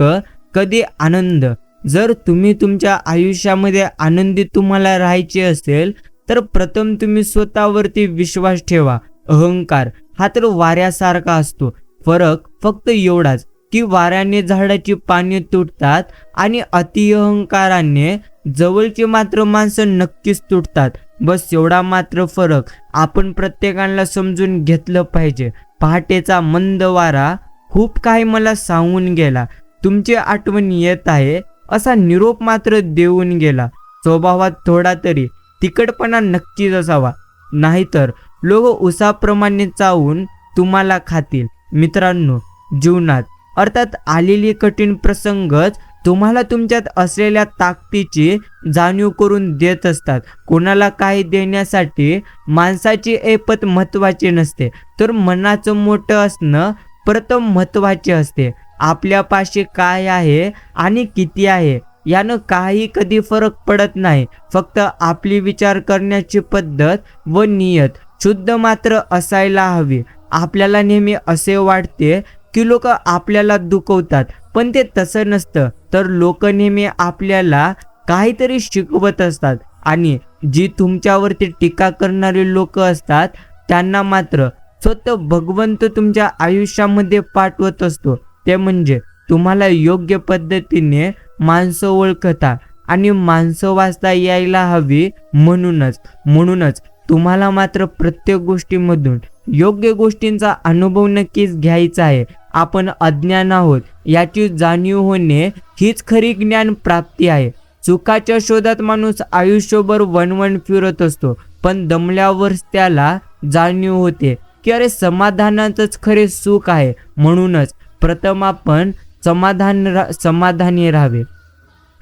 कधी आनंद. जर तुम्ही तुमच्या आयुष्यामध्ये आनंदी तुम्हाला राहायचे असेल तर प्रथम तुम्ही स्वतःवरती विश्वास ठेवा. अहंकार हा तर वाऱ्यासारखा असतो. फरक फक्त एवढाच की वाऱ्याने झाडाची पाने तुटतात आणि अतिअहंकाराने जवळची मात्र माणसं नक्कीच तुटतात. बस एवढा मात्र फरक आपण प्रत्येकाला समजून घेतलं पाहिजे. पहाटेचा मंद वारा खूप काही मला सांगून गेला. तुमची आठवण येत आहे असा निरोप मात्र देऊन गेला. स्वभावात थोडा तरी तिखटपणा नक्कीच असावा, नाहीतर लोक उसाप्रमाणे चावून तुम्हाला खातील. मित्रांनो, जीवनात अर्थात आलेली कठीण प्रसंगच तुम्हाला तुमच्यात असलेल्या ताकदीची जाणीव करून देत असतात. कोणाला काही देण्यासाठी माणसाची ऐपत महत्त्वाची नसते, तर मनाचं मोठं असणं प्रथम महत्त्वाचे असते. आपल्यापाशी काय आहे आणि किती आहे यानं काही कधी फरक पडत नाही. फक्त आपली विचार करण्याची पद्धत व नियत शुद्ध मात्र असायला हवी. आपल्याला नेहमी असे वाटते की लोक आपल्याला दुखवतात, पण ते तसं नसतं. तर लोक नेहमी आपल्याला काहीतरी शिकवत असतात आणि जी तुमच्यावरती टीका करणारे लोक असतात त्यांना मात्र स्वतः भगवंत तुमच्या आयुष्यामध्ये पाठवत असतो. ते म्हणजे तुम्हाला योग्य पद्धतीने माणसं ओळखता आणि माणसं वाचता यायला हवी. म्हणूनच तुम्हाला मात्र प्रत्येक गोष्टीमधून योग्य गोष्टींचा अनुभव नक्कीच घ्यायचा आहे. आपण अज्ञान आहोत याची जाणीव होणे हीच खरी ज्ञान प्राप्ती आहे. सुखाच्या शोधात माणूस आयुष्यभर वणवण फिरत असतो, पण दमल्यावर त्याला जाणीव होते की अरे समाधानातच खरे सुख आहे. म्हणूनच प्रथम आपण समाधानी राहावे.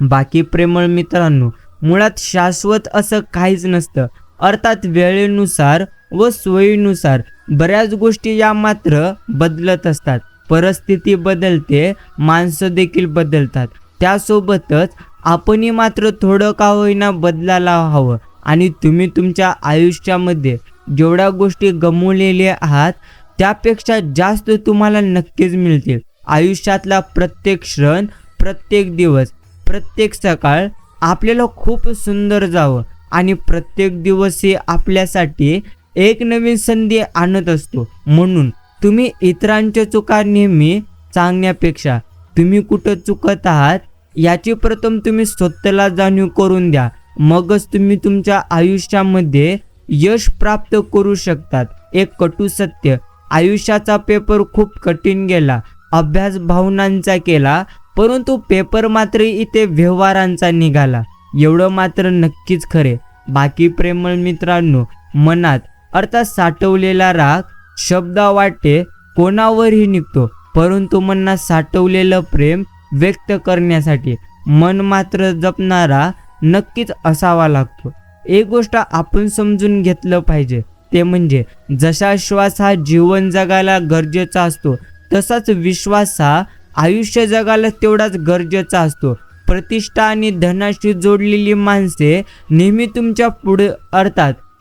बाकी प्रेमळ मित्रांनो, मुळात शाश्वत असं काहीच नसतं. अर्थात वेळेनुसार व सोयीनुसार बऱ्याच गोष्टी या मात्र बदलत असतात. परिस्थिती बदलते, माणसं देखील बदलतात. त्यासोबतच आपणही मात्र थोडं का होईना बदलायला हवं. आणि तुम्ही तुमच्या आयुष्यामध्ये जेवढ्या गोष्टी गमावलेल्या आहात त्यापेक्षा जास्त तुम्हाला नक्कीच मिळतील. आयुष्यातला प्रत्येक क्षण, प्रत्येक दिवस, प्रत्येक सकाळ आपल्याला खूप सुंदर जावं आणि प्रत्येक दिवस हे आपल्यासाठी एक नवीन संधी आणत असतो. म्हणून तुम्ही इतरांच्या चुका नेहमी सांगण्यापेक्षा तुम्ही कुठं चुकत आहात याची प्रथम तुम्ही स्वतःला जाणीव करून द्या. मगच तुम्ही तुमच्या आयुष्यामध्ये यश प्राप्त करू शकतात. एक कटू सत्य, आयुष्याचा पेपर खूप कठीण गेला. अभ्यास भावनांचा केला, परंतु पेपर मात्र इथे व्यवहारांचा निघाला. एवढं मात्र नक्कीच खरे. बाकी प्रेमळ मित्रांनो, मनात अर्थात साठवलेला राग शब्दा वाटे कोणावरही निघतो, परंतु मनात साठवलेलं प्रेम व्यक्त करण्यासाठी मन मात्र जपणारा नक्कीच असावा लागतो. एक गोष्ट आपण समजून घेतलं पाहिजे, ते म्हणजे जसा श्वास हा जीवन जगायला गरजेचा असतो, तसाच विश्वास हा आयुष्य जगायला तेवढाच गरजेचा असतो. प्रतिष्ठा आणि धनाशी जोडलेली माणसे नेहमी तुमच्या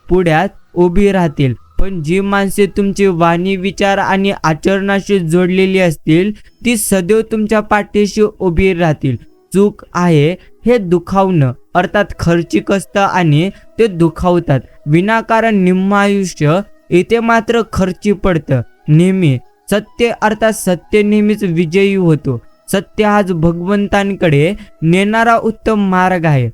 पुढ्यात उभी राहतील, पण जी माणसे तुमची वाणी, विचार आणि आचरणाशी जोडलेली असतील ती सदैव तुमच्या पाठीशी उभी राहतील. चूक आहे हे दुखावणं अर्थात खर्चिक असतं आणि ते दुखावतात. विनाकारण निम्म आयुष्य इथे मात्र खर्ची पडतं. नेहमी सत्य अर्थात सत्य नेहमीच विजयी होतो. सत्य हाच भगवंतांकडे नेणारा उत्तम मार्ग आहे.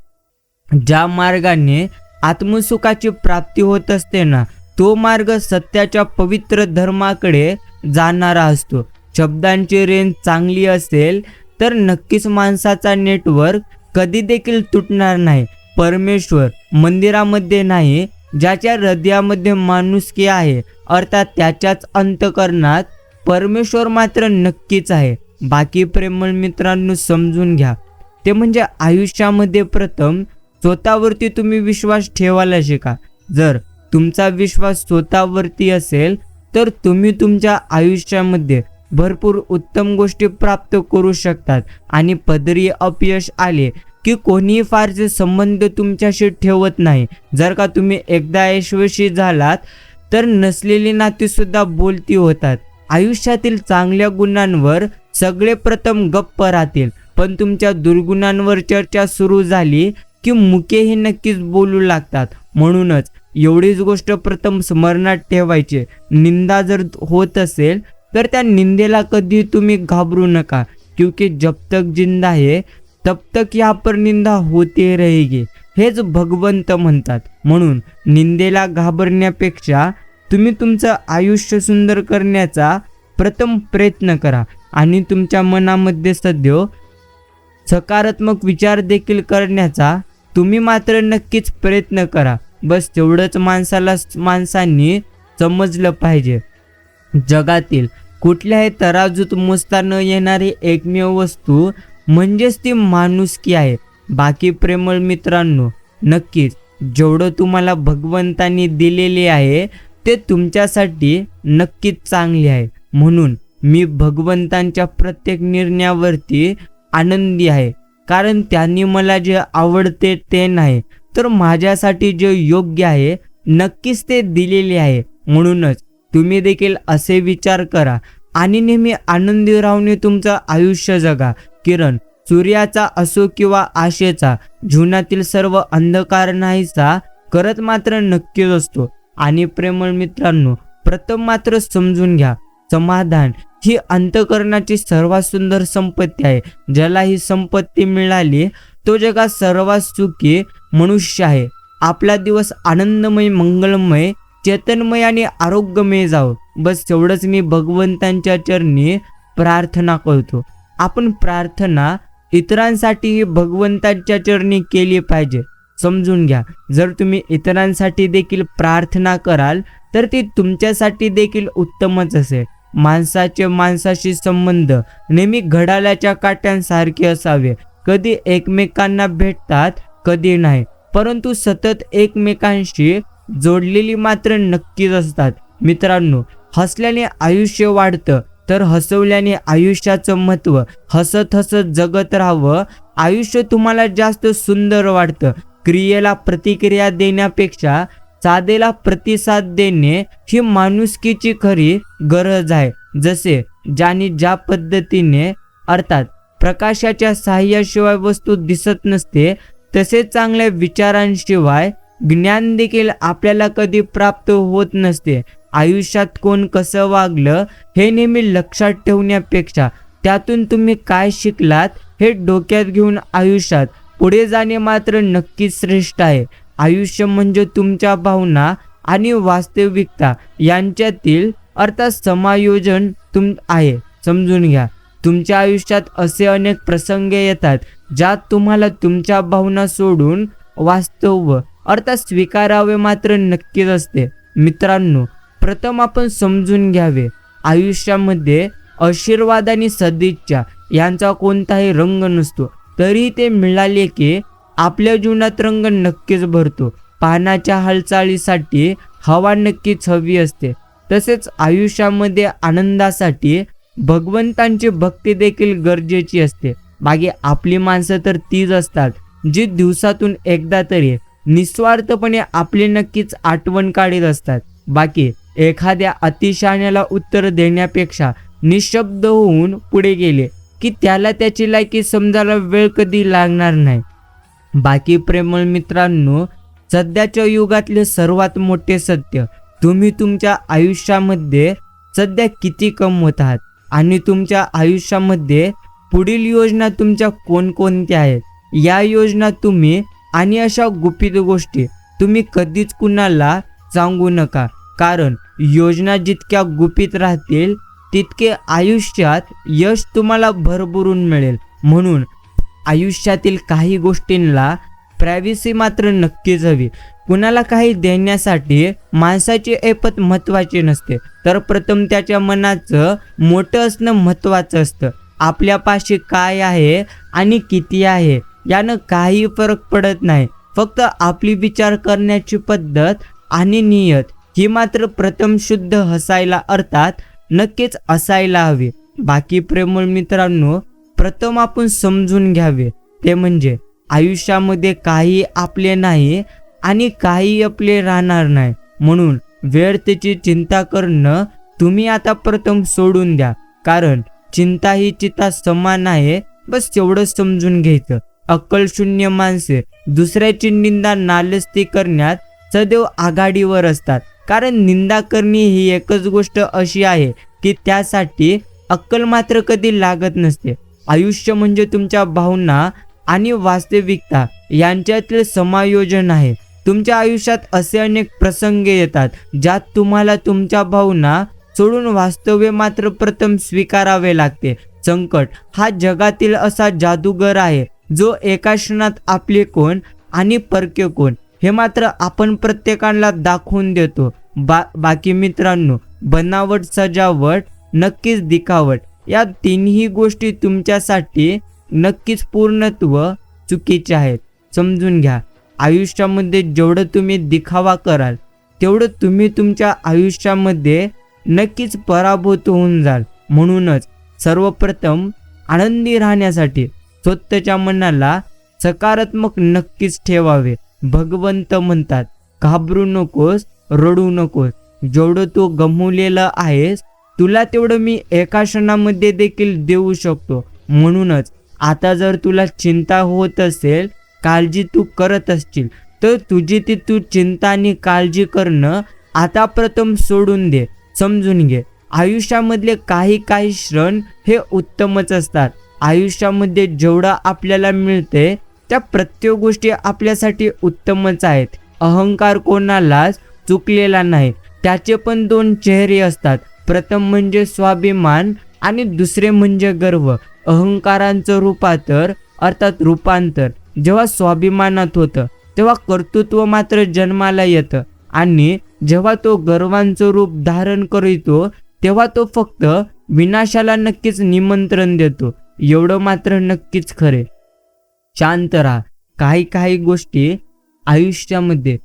ज्या मार्गाने आत्मसुखाची प्राप्ती होत असते ना, तो मार्ग सत्याच्या पवित्र धर्माकडे जाणारा असतो. शब्दांची रेंज चांगली असेल तर नक्कीच माणसाचा नेटवर्क कधी देखील तुटणार नाही. परमेश्वर मंदिरामध्ये नाही, ज्याच्या हृदयामध्ये माणुसकी आहे अर्थात त्याच्याच अंतःकरणात परमेश्वर मात्र नक्कीच आहे. बाकी प्रेमळ मित्रांनो, समजून घ्या, ते म्हणजे आयुष्यामध्ये प्रथम स्वतःवरती तुम्ही विश्वास ठेवायला शिका. जर तुमचा विश्वास स्वतःवरती असेल तर तुम्ही तुमच्या आयुष्यामध्ये भरपूर उत्तम गोष्टी प्राप्त करू शकतात. आणि पदरी अपयश आले की कोणीही फारसे संबंध तुमच्याशी ठेवत नाही. जर का तुम्ही एकदा यशस्वी झालात तर नसलेली नाती सुद्धा बोलती होतात. आयुष्यातील चांगल्या गुणांवर सगळे प्रथम गप्प राहतील, पण तुमच्या दुर्गुणांवर चर्चा सुरू झाली की मुकेही नक्कीच बोलू लागतात. म्हणूनच एवढीच गोष्ट प्रथम स्मरणात ठेवायची, निंदा जर होत असेल तर त्या निंदेला कधी तुम्ही घाबरू नका, क्योंकि जब तक जिंदा है तब तक यहाँ पर निंदा होते रहेगी, हेच भगवंत म्हणतात. म्हणून निंदेला घाबरण्यापेक्षा तुम्ही तुमचं आयुष्य सुंदर करण्याचा प्रथम प्रयत्न करा आणि तुमच्या मनामध्ये सदैव सकारात्मक विचार देखील करण्याचा तुम्ही मात्र नक्कीच प्रयत्न करा. बस तेवढंच माणसांनी समजलं पाहिजे. जगातील कुठल्याही तराजूत मोजता न येणारी एकमेव वस्तू म्हणजेच ती माणुसकी आहे. बाकी प्रेमळ मित्रांनो, नक्कीच जेवढं तुम्हाला भगवंतांनी दिलेले आहे ते तुमच्यासाठी नक्कीच चांगले आहे. म्हणून मी भगवंतांच्या प्रत्येक निर्णयावरती आनंदी आहे, कारण त्यांनी मला जे आवडते ते नाही तर माझ्यासाठी जे योग्य आहे नक्कीच ते दिलेले आहे. म्हणूनच तुम्ही देखील असे विचार करा आणि नेहमी आनंदी राहून तुमचं आयुष्य जगा. किरण सूर्याचा असो किंवा आशेचा, जीवनातील सर्व अंधकार नाहीसा करत मात्र नक्कीच असतो. आणि प्रेमळ मित्रांनो, प्रथम मात्र समजून घ्या, समाधान ही अंतःकरणाची सर्वात सुंदर संपत्ती आहे. ज्याला ही संपत्ती मिळाली तो जगात सर्वात सुखी मनुष्य आहे. आपला दिवस आनंदमय, मंगलमय, चेतनमय आणि आरोग्यमय जावो. बस एवढंच मी भगवंतांच्या चरणी प्रार्थना करतो. आपण प्रार्थना इतरांसाठी भगवंतांच्या चरणी केली पाहिजे. समजून घ्या, जर तुम्ही इतरांसाठी देखील प्रार्थना कराल तर ती तुमच्यासाठी देखील उत्तमच असेल. माणसाशी संबंध नेहमी घड्याळाच्या काट्यांसारखे असावे. कधी एकमेकांना भेटतात, कधी नाही, परंतु सतत एकमेकांशी जोडलेली मात्र नक्कीच असतात. मित्रांनो, हसल्याने आयुष्य वाढतं तर हसवल्याने आयुष्याचं महत्त्व. हसत हसत जगत राहावं, आयुष्य तुम्हाला जास्त सुंदर वाटतं. क्रियेला प्रतिक्रिया देण्यापेक्षा साधेला प्रतिसाद देणे ही माणुसकीची खरी गरज आहे. जसे ज्याने ज्या पद्धतीने, अर्थात प्रकाशाच्या साह्याशिवाय वस्तू दिसत नसते, तसेच चांगल्या विचारांशिवाय ज्ञान देखील आपल्याला कधी प्राप्त होत नसते. आयुष्यात कोण कसं वागलं हे नेहमी लक्षात ठेवण्यापेक्षा त्यातून तुम्ही काय शिकलात हे डोक्यात घेऊन आयुष्यात पुढे जाणे मात्र नक्कीच श्रेष्ठ आहे. आयुष्य म्हणजे तुमच्या भावना आणि वास्तविकता यांच्यातील अर्थात समायोजन आहे. समजून घ्या, तुमच्या आयुष्यात असे अनेक प्रसंग येतात ज्यात तुम्हाला तुमच्या भावना सोडून वास्तव अर्थात स्वीकारावे मात्र नक्कीच असते. मित्रांनो, प्रथम आपण समजून घ्यावे, आयुष्यामध्ये आशीर्वाद आणि सदिच्छा यांचा कोणताही रंग नसतो, तरी ते मिळाले की आपल्या जीवनात रंग नक्कीच भरतो. पानाच्या हालचालीसाठी हवा नक्कीच हवी असते, तसेच आयुष्यामध्ये आनंदासाठी भगवंतांची भक्ती देखील गरजेची असते. बाकी आपली माणसं तर तीच असतात जी दिवसातून एकदा तरी निस्वार्थपणे आपली नक्कीच आठवण काढत असतात. बाकी एखाद्या अतिशहाण्याला उत्तर देण्यापेक्षा निशब्द होऊन पुढे गेले की त्याला त्याची लायकी समजायला वेळ कधी लागणार नाही. बाकी प्रेमळ मित्रांनो, सध्याच्या युगातले सर्वात मोठे सत्य, तुम्ही तुमच्या आयुष्यामध्ये सध्या किती कमवत आहात आणि तुमच्या आयुष्यामध्ये पुढील योजना तुमच्या कोणकोणत्या आहेत या योजना तुम्ही आणि अशा गुपित गोष्टी तुम्ही कधीच कुणाला सांगू नका. कारण योजना जितक्या गुपित राहतील तितके आयुष्यात यश तुम्हाला भरभरून मिळेल. म्हणून आयुष्यातील काही गोष्टींना प्रायव्हसी मात्र नक्कीच हवी. कुणाला काही देण्यासाठी माणसाचे ऐपत महत्त्वाचे नसते, तर प्रथम त्याच्या मनाचं मोठं असणं महत्त्वाचं असतं. आपल्यापाशी काय आहे आणि किती आहे यानं काही फरक पडत नाही. फक्त आपली विचार करण्याची पद्धत आणि नियत ही मात्र प्रथम शुद्ध हसायला अर्थात नक्कीच असायला हवी. बाकी प्रेमळ मित्रांनो, प्रथम आपण समजून घ्यावे ते म्हणजे आयुष्यामध्ये काही आपले नाही आणि काही आपले राहणार नाही. म्हणून व्यर्थची चिंता करणं तुम्ही आता प्रथम सोडून द्या, कारण चिंता ही चिता समान आहे, बस एवढंच समजून घ्यायचं. अक्कलशून्य माणसे दुसऱ्याची निंदा नालस्ती करण्यात सदैव आघाडीवर असतात, कारण निंदा करणे ही एकच गोष्ट अशी आहे की त्यासाठी अक्कल मात्र कधी लागत नसते. आयुष्य म्हणजे तुमच्या भावना आणि वास्तविकता यांच्यातील समायोजन आहे. तुमच्या आयुष्यात असे अनेक प्रसंग येतात ज्यात तुम्हाला तुमच्या भावना सोडून वास्तव्य मात्र प्रथम स्वीकारावे लागते. संकट हा जगातील असा जादूगर आहे जो एका क्षणात आपले कोण आणि परके कोण हे मात्र आपण प्रत्येकाला दाखवून देतो. बाकी मित्रांनो, बनावट सजावट नक्कीच दिखावट या तिन्ही गोष्टी तुमच्यासाठी नक्कीच पूर्णत्व चुकीचे आहेत. समजून घ्या, आयुष्यामध्ये जेवढं तुम्ही दिखावा कराल तेवढं तुम्ही तुमच्या आयुष्यामध्ये नक्कीच पराभूत होऊन जाल. म्हणूनच सर्वप्रथम आनंदी राहण्यासाठी स्वतःच्या मनाला सकारात्मक नक्कीच ठेवावे. भगवंत म्हणतात, घाबरू नकोस, रडू नकोस. जेवढं तू गमावलेलं आहेस तुला तेवढं मी एका क्षणामध्ये देखील देऊ शकतो. म्हणूनच आता जर तुला चिंता होत असेल, काळजी तू करत असशील, तर तुझी ती तू चिंता आणि काळजी करणं आता प्रथम सोडून दे. समजून घे, आयुष्यामधले काही क्षण हे उत्तमच असतात. आयुष्यामध्ये जेवढं आपल्याला मिळते त्या प्रत्येक गोष्टी आपल्यासाठी उत्तमच आहेत. अहंकार कोणालाच चुकलेला नाही. त्याचे पण दोन चेहरे असतात. प्रथम म्हणजे स्वाभिमान आणि दुसरे म्हणजे गर्व. अहंकारांचं रूपांतर जेव्हा स्वाभिमानात होतं तेव्हा कर्तृत्व मात्र जन्माला येतं, आणि जेव्हा तो गर्वांचं रूप धारण करतो तेव्हा तो फक्त विनाशाला नक्कीच निमंत्रण देतो. एवढं मात्र नक्कीच खरे. शांत राहा. काही गोष्टी आयुष्यामध्ये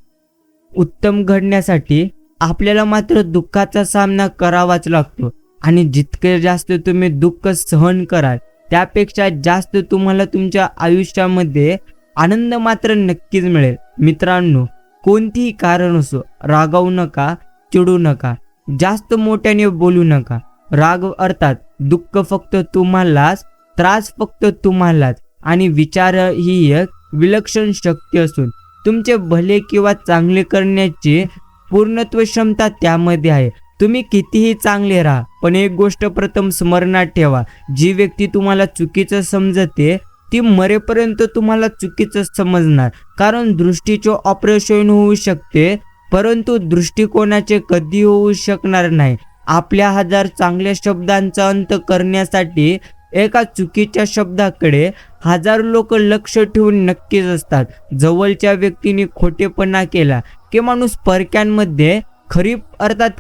उत्तम घडण्यासाठी आपल्याला मात्र दुःखाचा सामना करावाच लागतो, आणि जितके जास्त तुम्ही दुःख सहन कराल त्यापेक्षा जास्त तुम्हाला तुमच्या आयुष्यामध्ये आनंद मात्र नक्कीच मिळेल. मित्रांनो, कोणतीही कारण असो, रागावू नका, चिडू नका, जास्त मोठ्याने बोलू नका. राग अर्थात दुःख फक्त तुम्हालाच, त्रास फक्त तुम्हालाच, आणि विचार ही एक विलक्षण शक्ती असून तुमचे भले किंवा चांगले करण्याची पूर्णत्व क्षमता त्यामध्ये आहे. तुम्ही कितीही चांगले राहा, पण एक गोष्ट प्रथम स्मरणात ठेवा, जी व्यक्ती तुम्हाला चुकीचं समजते ती मरेपर्यंत तुम्हाला चुकीचं समजणार. कारण दृष्टीचे ऑपरेशन होऊ शकते, परंतु दृष्टिकोनाचे कधी होऊ शकणार नाही. आपल्या 1000 चांगल्या शब्दांचा अंत करण्यासाठी एका चुकीच्या शब्दाकडे 1000 लोक लक्ष ठेवून नक्कीच असतात. जवळच्या व्यक्तीने खोटेपणा केला की माणूस परक्यांमध्ये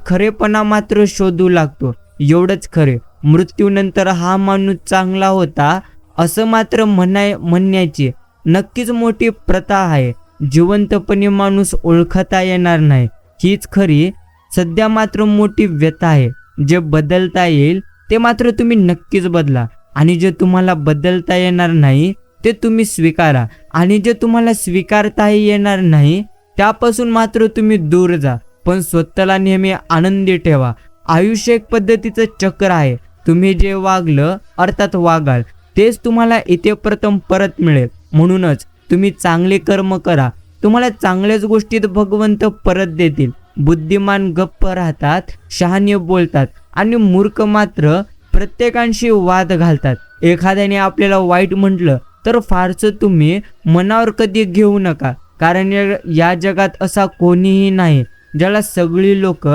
खरेपणा मात्र शोधू लागतो. एवढंच खरे, मृत्यूनंतर हा माणूस चांगला होता असं मात्र म्हणण्याची नक्कीच मोठी प्रथा आहे. जिवंतपणे माणूस ओळखता येणार नाही, हीच खरी सध्या मात्र मोठी व्यथा आहे. जे बदलता येईल ते मात्र तुम्ही नक्कीच बदला, आणि जे तुम्हाला बदलता येणार नाही ते तुम्ही स्वीकारा, आणि जे तुम्हाला स्वीकारताही येणार नाही त्यापासून मात्र तुम्ही दूर जा. पण स्वतःला नेहमी आनंदी ठेवा. आयुष्य एक पद्धतीचं चक्र आहे. तुम्ही जे वागाल तेच तुम्हाला इथे प्रथम परत मिळेल. म्हणूनच तुम्ही चांगले कर्म करा, तुम्हाला चांगल्याच गोष्टीत भगवंत परत देतील. बुद्धिमान गप्प राहतात, शहाणे बोलतात, आणि मूर्ख मात्र प्रत्येकांशी वाद घालतात. एखाद्याने आपल्याला वाईट म्हटलं तर फारसं तुम्ही मनावर कधी घेऊ नका, कारण या जगात असा कोणीही नाही ज्याला सगळी लोक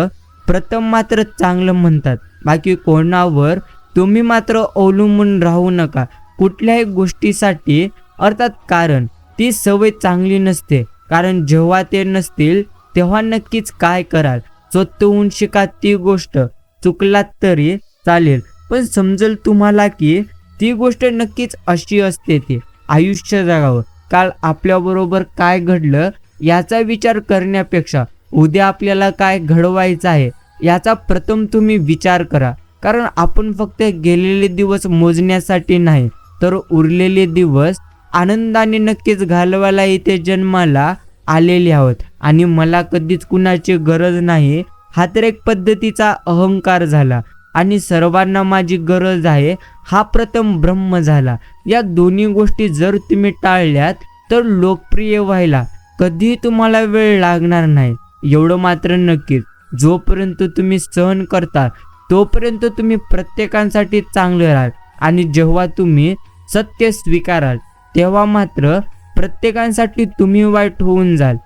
प्रथम मात्र चांगलं म्हणतात. बाकी कोणावर तुम्ही मात्र अवलंबून राहू नका कुठल्याही गोष्टीसाठी. अर्थात कारण ती सवय चांगली नसते, कारण जेव्हा ते नसतील तेव्हा नक्कीच काय कराल. स्वतःहून शिका ती गोष्ट, चुकलात तरी चालेल, पण समजेल तुम्हाला की ती गोष्ट नक्कीच अशी असते. ती आयुष्य जगावं. काल आपल्याबरोबर काय घडलं याचा विचार करण्यापेक्षा उद्या आपल्याला काय घडवायचं आहे याचा प्रथम तुम्ही विचार करा. कारण आपण फक्त गेलेले दिवस मोजण्यासाठी नाही, तर उरलेले दिवस आनंदाने नक्कीच घालवायला इथे जन्माला आलेले आहोत. आणि मला कधीच कुणाची गरज नाही हा तर एक पद्धतीचा अहंकार झाला. आणि सर्वांना माझी गरज आहे हा प्रथम ब्रह्म झाला. या दोन्ही गोष्टी जर तुम्ही टाळल्यात तर लोकप्रिय व्हायला कधीही तुम्हाला वेळ लागणार नाही. एवढं मात्र नक्कीच, जोपर्यंत तुम्ही सहन करता तोपर्यंत तुम्ही प्रत्येकासाठी चांगले राहाल, आणि जेव्हा तुम्ही सत्य स्वीकाराल तेव्हा मात्र प्रत्येकासाठी तुम्ही वाईट होऊन जाल.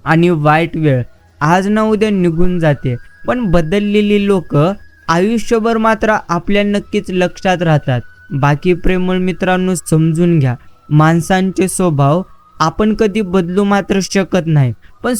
आणि वाईट वेळ आज ना उद्या निघून जाते, पण बदललेली लोक आयुष्यभर मात्र आपल्या नक्कीच लक्षात राहतात. बाकी प्रेमळ मित्रांनो, समजून घ्या, माणसांचे स्वभाव आपण कधी बदलू मात्र शकत नाही, पण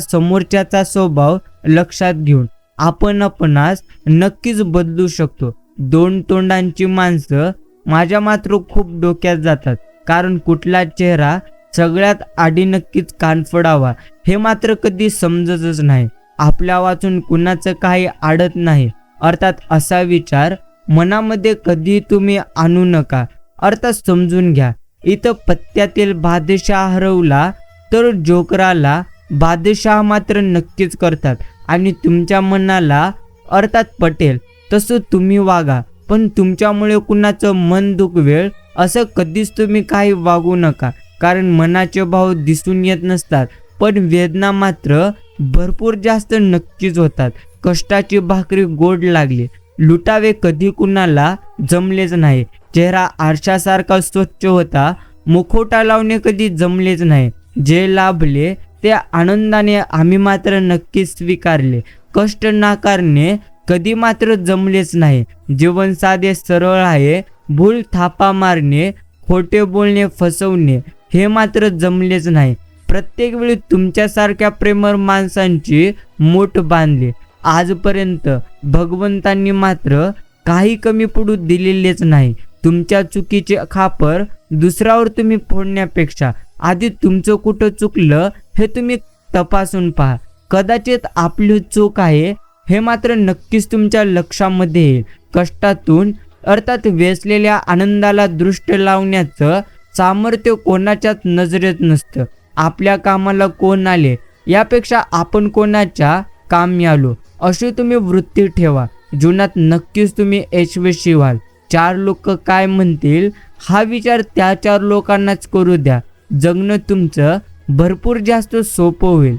समोरच्याचा स्वभाव लक्षात घेऊन आपण आपणास नक्कीच बदलू शकतो. दोन तोंडांची माणसं माझ्या मात्र खूप डोक्यात जातात, कारण कुठला चेहरा सगळ्यात आधी नक्कीच कानफडावा हे मात्र कधी समजतच नाही. आपल्या वाचून कुणाचं काही आडत नाही, अर्थात असा विचार मनामध्ये कधी तुम्ही आणू नका. अर्थात समजून घ्या, इथं पत्त्यातील बादशाह हरवला तर जोकराला बादशाह मात्र नक्कीच करतात. आणि तुमच्या मनाला अर्थात पटेल तसं तुम्ही वागा, पण तुमच्यामुळे कुणाचं मन दुखवेल असं कधीच तुम्ही काही वागू नका, कारण मनाचे भाव दिसून येत नसतात, पण वेदना मात्र भरपूर जास्त नक्कीच होतात. कष्टाची भाकरी गोड लागली, लुटावे कधी कुणाला जमलेच नाही. चेहरा आरशासारखा स्वच्छ होता, मुखोटा लावणे कधी जमलेच नाही. जे लाभले ते आनंदाने आम्ही मात्र नक्कीच स्वीकारले. कष्ट नाकारणे कधी मात्र जमलेच नाही. जीवन साधे सरळ आहे, भूल थापा मारणे, खोटे बोलणे, फसवणे हे मात्र जमलेच नाही. प्रत्येक वेळी तुमच्यासारख्या प्रेमळ माणसांची मूठ बांधली. आजपर्यंत भगवंतांनी मात्र काही कमी पडू दिलेलेच नाही. तुमच्या चुकीचे खापर दुसऱ्यावर तुम्ही फोडण्यापेक्षा आधी तुमचं कुठं चुकलं हे तुम्ही तपासून पहा. कदाचित आपली चूक आहे हे मात्र नक्कीच तुमच्या लक्षामध्ये येईल. कष्टातून अर्थात वेचलेल्या आनंदाला दृष्ट लावण्याचं सामर्थ्य कोणाच्याच नजरेत नसतं. आपल्या कामाला कोण आले यापेक्षा आपण कोणाच्या कामी आलो अशी तुम्ही वृत्ती ठेवा. जीवनात नक्कीच तुम्ही यशस्वी व्हाल. 4 लोक काय म्हणतील हा विचार त्या 4 लोकांनाच करू द्या. जगणं तुमचं भरपूर जास्त सोपं होईल.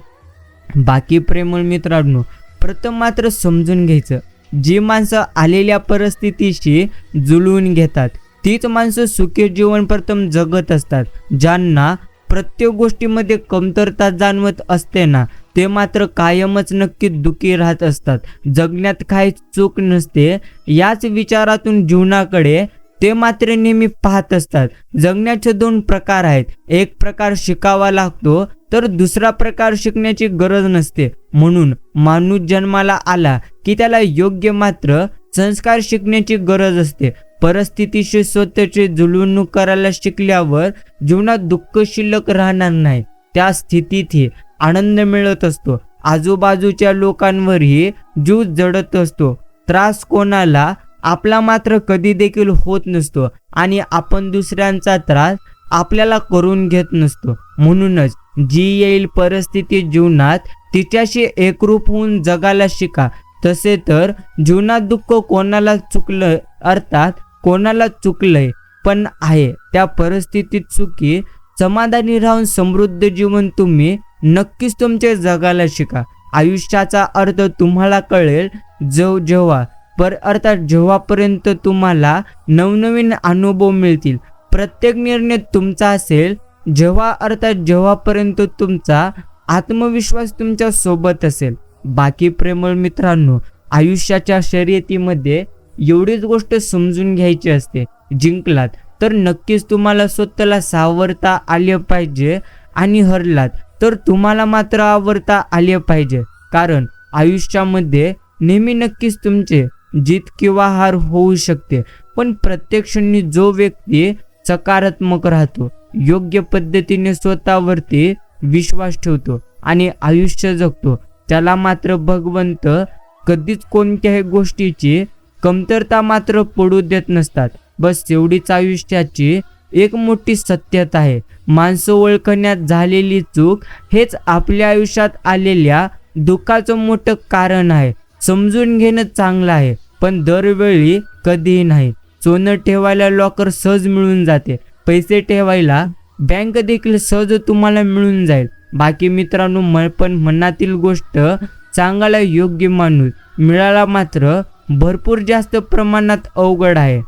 बाकी प्रेमळ मित्रांनो, प्रथम मात्र समजून घ्यायचं, जी माणसं आलेल्या परिस्थितीशी जुळवून घेतात तीच माणसं सुखी जीवन प्रथम जगत असतात. ज्यांना प्रत्येक गोष्टीमध्ये कमतरता जाणवत असते ना, ते मात्र कायमच नक्की दुःखी राहत असतात. जगण्यात काही चूक नसते याच विचारातून जीवनाकडे ते मात्र नेहमी पाहत असतात. जगण्याचे 2 प्रकार आहेत. एक प्रकार शिकावा लागतो तर दुसरा प्रकार शिकण्याची गरज नसते. म्हणून माणूस जन्माला आला की त्याला योग्य मात्र संस्कार शिकण्याची गरज असते. परिस्थितीशी स्वतःची जुळवणूक करायला शिकल्यावर जीवनात दुःख शिल्लक राहणार नाही. त्या स्थितीतही आनंद मिळत असतो. आजूबाजूच्या लोकांवरही जीव जडत असतो. त्रास कोणाला आपला मात्र कधी देखील होत नसतो, आणि आपण दुसऱ्यांचा त्रास आपल्याला करून घेत नसतो. म्हणूनच जी येईल परिस्थिती जीवनात तिच्याशी एकरूप होऊन जगायला शिका. तसे तर जीवनात दुःख कोणाला चुकलं अर्थात कोणाला चुकलंय पण आहे त्या परिस्थितीत सुखी समाधानी राहून समृद्ध जीवन तुम्ही नक्कीच तुमचे जगायला शिका. आयुष्याचा अर्थ तुम्हाला कळेल जेव्हापर्यंत तुम्हाला नवनवीन अनुभव मिळतील. प्रत्येक निर्णय तुमचा असेल जेव्हापर्यंत तुमचा आत्मविश्वास तुमच्या सोबत असेल. बाकी प्रेमळ मित्रांनो, आयुष्याच्या शर्यतीमध्ये एवढीच गोष्ट समजून घ्यायची असते, जिंकलात तर नक्कीच तुम्हाला स्वतःला सावरता आले पाहिजे, आणि हरलात तर तुम्हाला मात्र आवरता आले पाहिजे. कारण आयुष्यामध्ये नेहमी नक्कीच तुमचे जीत किंवा हार होऊ शकते, पण प्रत्येक क्षणी जो व्यक्ती सकारात्मक राहतो, योग्य पद्धतीने स्वतःवरती विश्वास ठेवतो आणि आयुष्य जगतो, त्याला मात्र भगवंत कधीच कोणत्याही गोष्टीची कमतरता मात्र पडू देत नसतात. बस एवढीच आयुष्याची एक मोठी सत्यता आहे. माणसं ओळखण्यात झालेली चूक हेच आपल्या आयुष्यात आलेल्या दुःखाचं मोठं कारण आहे. समजून घेणं चांगलं आहे, पण दरवेळी कधीही नाही. सोनं ठेवायला लॉकर सहज मिळून जाते, पैसे ठेवायला बँक देखील सहज तुम्हाला मिळून जाईल. बाकी मित्रांनो, पण मनातील गोष्ट सांगायला योग्य माणूस मिळाला मात्र भरपूर जास्त प्रमाणात अवघड आहे.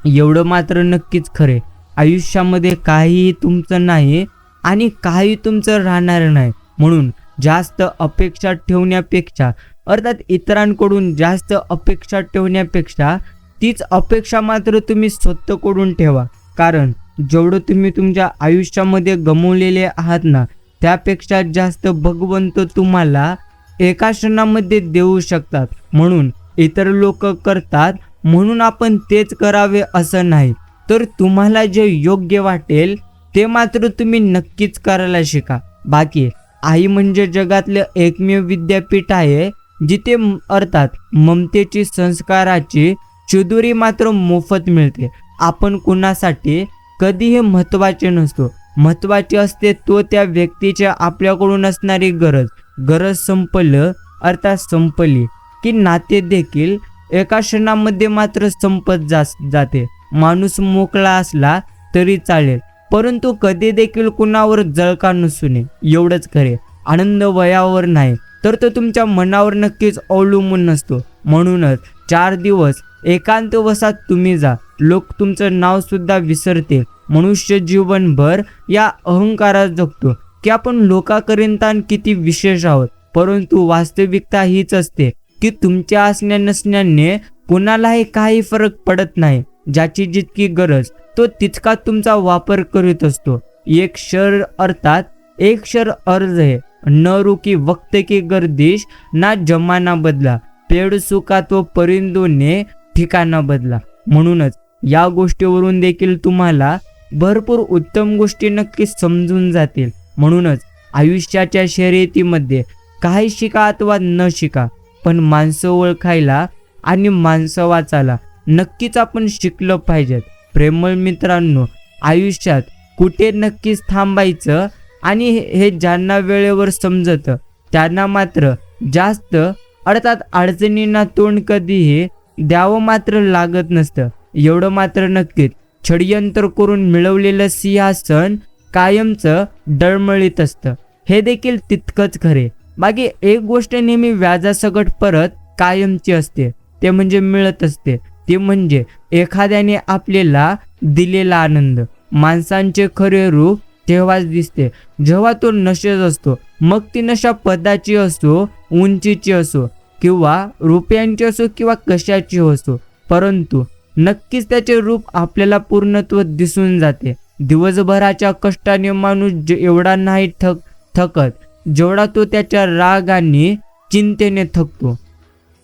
एवढं मात्र नक्कीच खरे, आयुष्यामध्ये काहीही तुमचं नाही आणि काही तुमचं राहणार नाही. म्हणून जास्त अपेक्षा ठेवण्यापेक्षा, अर्थात इतरांकडून जास्त अपेक्षा ठेवण्यापेक्षा तीच अपेक्षा मात्र तुम्ही स्वतःकडून ठेवा. कारण जेवढं तुम्ही तुमच्या आयुष्यामध्ये गमावलेले आहात ना, त्यापेक्षा जास्त भगवंत तुम्हाला एका क्षणामध्ये देऊ शकतात. म्हणून इतर लोक करतात म्हणून आपण तेच करावे असं नाही, तर तुम्हाला जे योग्य वाटेल ते मात्र तुम्ही नक्कीच करायला शिका. बाकी आई म्हणजे जगातलं एकमेव विद्यापीठ आहे जिथे अर्थात ममतेची, संस्काराची शिदोरी मात्र मोफत मिळते. आपण कुणासाठी कधीही महत्त्वाचे नसतो, महत्त्वाचे असते तो त्या व्यक्तीच्या आपल्याकडून असणारी गरज संपलं अर्थात संपली की नाते देखील एका क्षणामध्ये मात्र संपत जाते. माणूस मोकळा असला तरी चालेल, परंतु कधी देखील कुणावर जळका नसू नये, एवढंच खरे. आनंद वयावर नाही तर तो तुमच्या मनावर नक्कीच अवलंबून नसतो. म्हणूनच 4 दिवस एकांतवासात तुम्ही जा, लोक तुमचं नाव सुद्धा विसरते. मनुष्य जीवनभर या अहंकारात जगतो की आपण लोकांकरिता किती विशेष आहोत, परंतु वास्तविकता हीच असते की तुमच्या असण्या नसण्याने कुणालाही काही फरक पडत नाही. ज्याची जितकी गरज तो तितका तुमचा वापर करीत असतो. एक शर अर्ज है, न रुकी वक्त की गर्दिश, ना जमाना बदला, पेड़ सुका तो परिंदोने ठिकाणा बदला. म्हणूनच या गोष्टीवरून देखील तुम्हाला भरपूर उत्तम गोष्टी नक्कीच समजून जातील. म्हणूनच आयुष्याच्या शर्यतीमध्ये काही शिका अथवा न शिका, पण माणसं ओळखायला आणि माणसं वाचायला नक्कीच आपण शिकलं पाहिजेत. प्रेमळ मित्रांनो, आयुष्यात कुठे नक्कीच थांबायचं आणि हे ज्यांना वेळेवर समजतं त्यांना मात्र जास्त अर्थात अडचणींना तोंड कधीही द्यावं मात्र लागत नसतं. एवढं मात्र नक्कीच, षडयंत्र करून मिळवलेलं सिंहासन कायमचं डळमळीत असतं, हे देखील तितकंच खरे. बाकी एक गोष्ट नेहमी व्याजासकट परत कायमची असते, ते म्हणजे मिळत असते. ते म्हणजे एखाद्याने आपल्याला दिलेला आनंद. माणसांचे खरे रूप तेव्हाच दिसते जेव्हा तो नशेत असतो. मग ती नशा पदाची असो, उंचीची असो, किंवा रुपयांची असो, किंवा कशाची असो, परंतु नक्कीच त्याचे रूप आपल्याला पूर्णत्व दिसून जाते. दिवसभराच्या कष्टाने माणूस एवढा नाही थकत जेवढा तो त्याच्या राग आणि चिंतेने थकतो.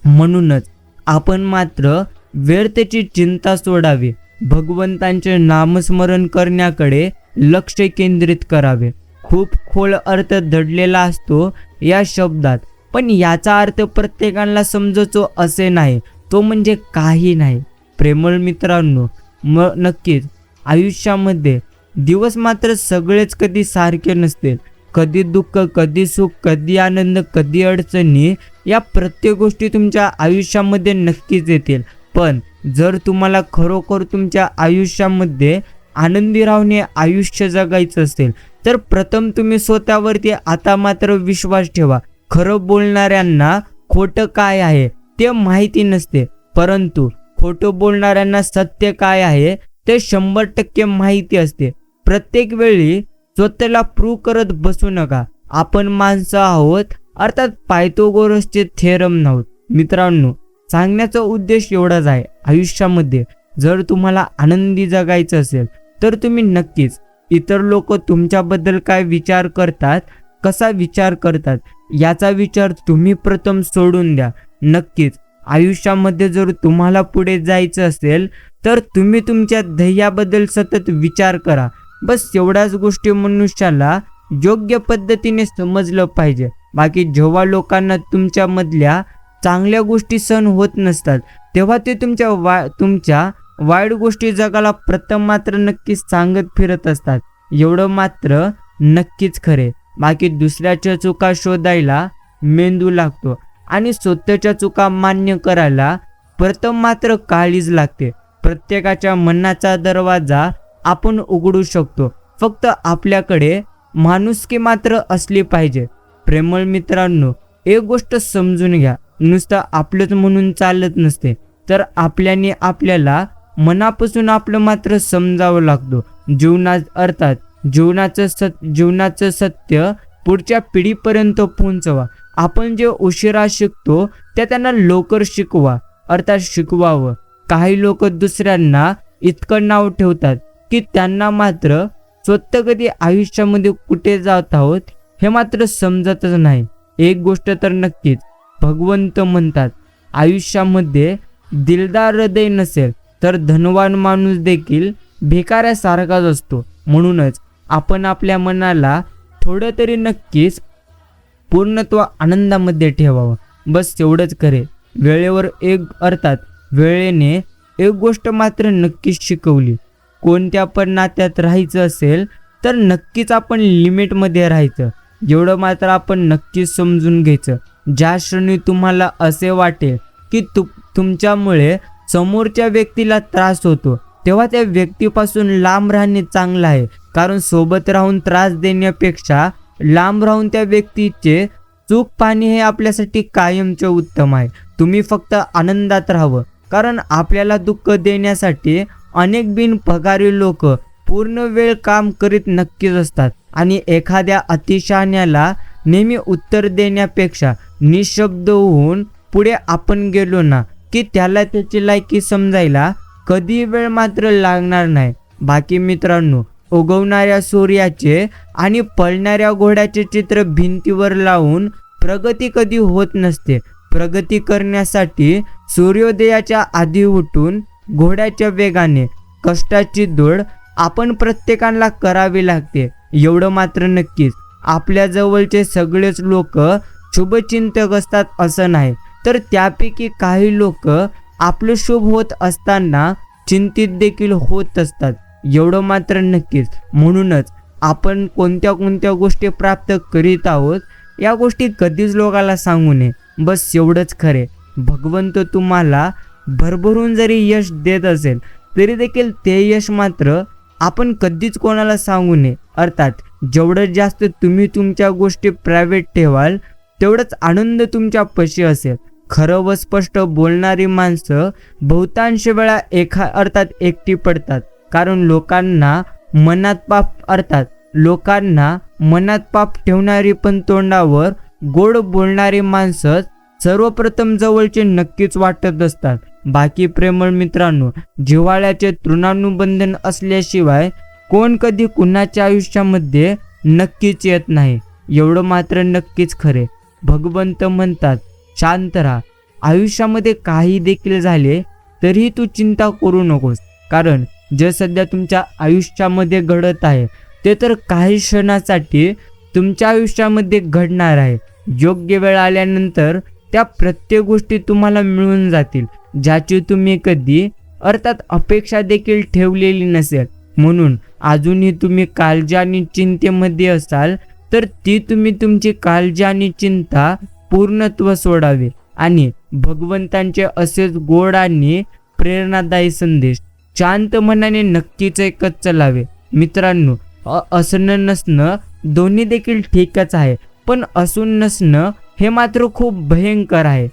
म्हणूनच आपण मात्र व्यर्थची चिंता सोडावी, भगवंतांचे नामस्मरण करण्याकडे लक्ष केंद्रित करावे. खूप खोल अर्थ दडलेला असतो या शब्दात, पण याचा अर्थ प्रत्येकाला समजतो असे नाही, तो म्हणजे काही नाही. प्रेमळ मित्रांनो, नक्कीच आयुष्यामध्ये दिवस मात्र सगळेच कधी सारखे नसतील. कधी दुःख, कधी सुख, कधी आनंद, कधी अडचणी, या प्रत्येक गोष्टी तुमच्या आयुष्यामध्ये नक्कीच येतील. पण जर तुम्हाला खरोखर तुमच्या आयुष्यामध्ये आनंदी राहून आयुष्य जगायचं असेल तर प्रथम तुम्ही स्वतःवरती आता मात्र विश्वास ठेवा. खरं बोलणाऱ्यांना खोटं काय आहे ते माहिती नसते, परंतु खोटं बोलणाऱ्यांना सत्य काय आहे ते 100% माहिती असते. प्रत्येक वेळी स्वतःला प्रूव्ह करत बसू नका. आपण माणसं आहोत, अर्थात पायथागोरसचे थेरम नव्हत. मित्रांनो, सांगण्याचा उद्देश एवढाच आहे, आयुष्यामध्ये जर तुम्हाला आनंदी जगायचं असेल तर तुम्ही नक्कीच इतर लोक तुमच्याबद्दल काय विचार करतात, कसा विचार करतात, याचा विचार तुम्ही प्रथम सोडून द्या. नक्कीच आयुष्यामध्ये जर तुम्हाला पुढे जायचं असेल तर तुम्ही तुमच्या ध्येयाबद्दल सतत विचार करा. बस एवढ्याच गोष्टी मनुष्याला योग्य पद्धतीने समजलं पाहिजे. बाकी जेव्हा लोकांना तुमच्यामधल्या चांगल्या गोष्टी सहन होत नसतात तेव्हा ते तुमच्या वाईट गोष्टी जगाला प्रथम मात्र नक्कीच सांगत फिरत असतात, एवढं मात्र नक्कीच खरे. बाकी दुसऱ्याच्या चुका शोधायला मेंदू लागतो आणि स्वतःच्या चुका मान्य करायला प्रथम मात्र काळीच लागते. प्रत्येकाच्या मनाचा दरवाजा आपण उघडू शकतो, फक्त आपल्याकडे माणुसकी मात्र असली पाहिजे. प्रेमळ मित्रांनो, एक गोष्ट समजून घ्या, नुसतं आपलंच म्हणून चालत नसते, तर आपल्याला मनापासून आपलं मात्र समजावं लागतं. जीवनाचं सत्य पुढच्या पिढीपर्यंत पोहोचवा. आपण जे उशिरा शिकतो ते त्यांना लवकर शिकवावं. काही लोक दुसऱ्यांना इतकं नाव ठेवतात की त्यांना मात्र स्वतः कधी आयुष्यामध्ये कुठे जात आहोत हे मात्र समजतच नाही. एक गोष्ट तर नक्कीच, भगवंत म्हणतात, आयुष्यामध्ये दिलदार हृदय नसेल तर धनवान माणूस देखील भिकाऱ्यासारखाच असतो. म्हणूनच आपण आपल्या मनाला थोडं तरी नक्कीच पूर्णत्व आनंदामध्ये ठेवावं. बस एवढंच खरे. वेळेने एक गोष्ट मात्र नक्कीच शिकवली, कोणत्या पण नात्यात राहायचं असेल तर नक्कीच आपण लिमिटमध्ये राहायचं. एवढं मात्र आपण नक्कीच समजून घ्यायचं. ज्या क्षणी तुम्हाला असे वाटेल की तुमच्यामुळे समोरच्या व्यक्तीला त्रास होतो, तेव्हा त्या व्यक्तीपासून लांब राहणे चांगलं आहे. कारण सोबत राहून त्रास देण्यापेक्षा लांब राहून त्या व्यक्तीचे चूक पाहणे हे आपल्यासाठी कायमचे उत्तम आहे. तुम्ही फक्त आनंदात राहावं, कारण आपल्याला दुःख देण्यासाठी अनेक बिनपगारी लोक पूर्ण वेळ काम करीत नक्कीच असतात. आणि एखाद्या अतिशहाण्याला नेहमी उत्तर देण्यापेक्षा निशब्द होऊन पुढे आपण गेलो ना की त्याला त्याची लायकी समजायला कधी वेळ मात्र लागणार नाही. बाकी मित्रांनो, उगवणाऱ्या सूर्याचे आणि पळणाऱ्या घोड्याचे चित्र भिंतीवर लावून प्रगती कधी होत नसते. प्रगती करण्यासाठी सूर्योदयाच्या आधी उठून घोड्याच्या वेगाने कष्टाची दौड आपण प्रत्येकाला करावी लागते. एवढं मात्र नक्कीच, आपल्या जवळचे सगळेच लोक शुभचिंतक असतात असं नाही, तर त्यापैकी काही लोक आपलं शुभ होत असताना चिंतित देखील होत असतात. एवढं मात्र नक्कीच. म्हणूनच आपण कोणत्या गोष्टी प्राप्त करीत आहोत या गोष्टी कधीच लोकांना सांगू नये. बस एवढंच खरे. भगवंत तुम्हाला भरभरून जरी यश देत असेल तरी देखील ते यश मात्र आपण कधीच कोणाला सांगू नये. अर्थात जेवढं जास्त तुम्ही तुमच्या गोष्टी प्रायव्हेट ठेवाल तेवढंच आनंद तुमच्या पाशी असेल. खरं व स्पष्ट बोलणारी माणसं बहुतांश वेळा एकटी पडतात. कारण लोकांना मनात पाप ठेवणारी पण तोंडावर गोड बोलणारी माणसं सर्वप्रथम जवळचे नक्कीच वाटत असतात. बाकी प्रेमळ मित्रांनो, जिव्हाळ्याचे तृणानुबंधन असल्याशिवाय कोण कधी कुणाच्या आयुष्यामध्ये नक्कीच येत नाही. एवढं मात्र नक्कीच खरे. भगवंत म्हणतात, शांत राहा. आयुष्यामध्ये काही देखील झाले तरीही तू चिंता करू नकोस, कारण जे सध्या तुमच्या आयुष्यामध्ये घडत आहे ते तर काही क्षणासाठी तुमच्या आयुष्यामध्ये घडणार आहे. योग्य वेळ आल्यानंतर त्या प्रत्येक गोष्टी तुम्हाला मिळून जातील, ज्याची तुम्ही कधी अपेक्षा देखील ठेवलेली नसेल. म्हणून अजूनही तुम्ही काळजी आणि चिंतेमध्ये असाल तर तुम्ही तुमची काळजी आणि चिंता पूर्णत्व सोडावे आणि भगवंतांचे असेच गोड आणि प्रेरणादायी संदेश शांत मनाने नक्कीच ऐकत चलावे. मित्रांनो, असणं नसणं दोन्ही देखील ठीकच आहे, पण असून नसणं हे मात्र खूप भयंकर आहे.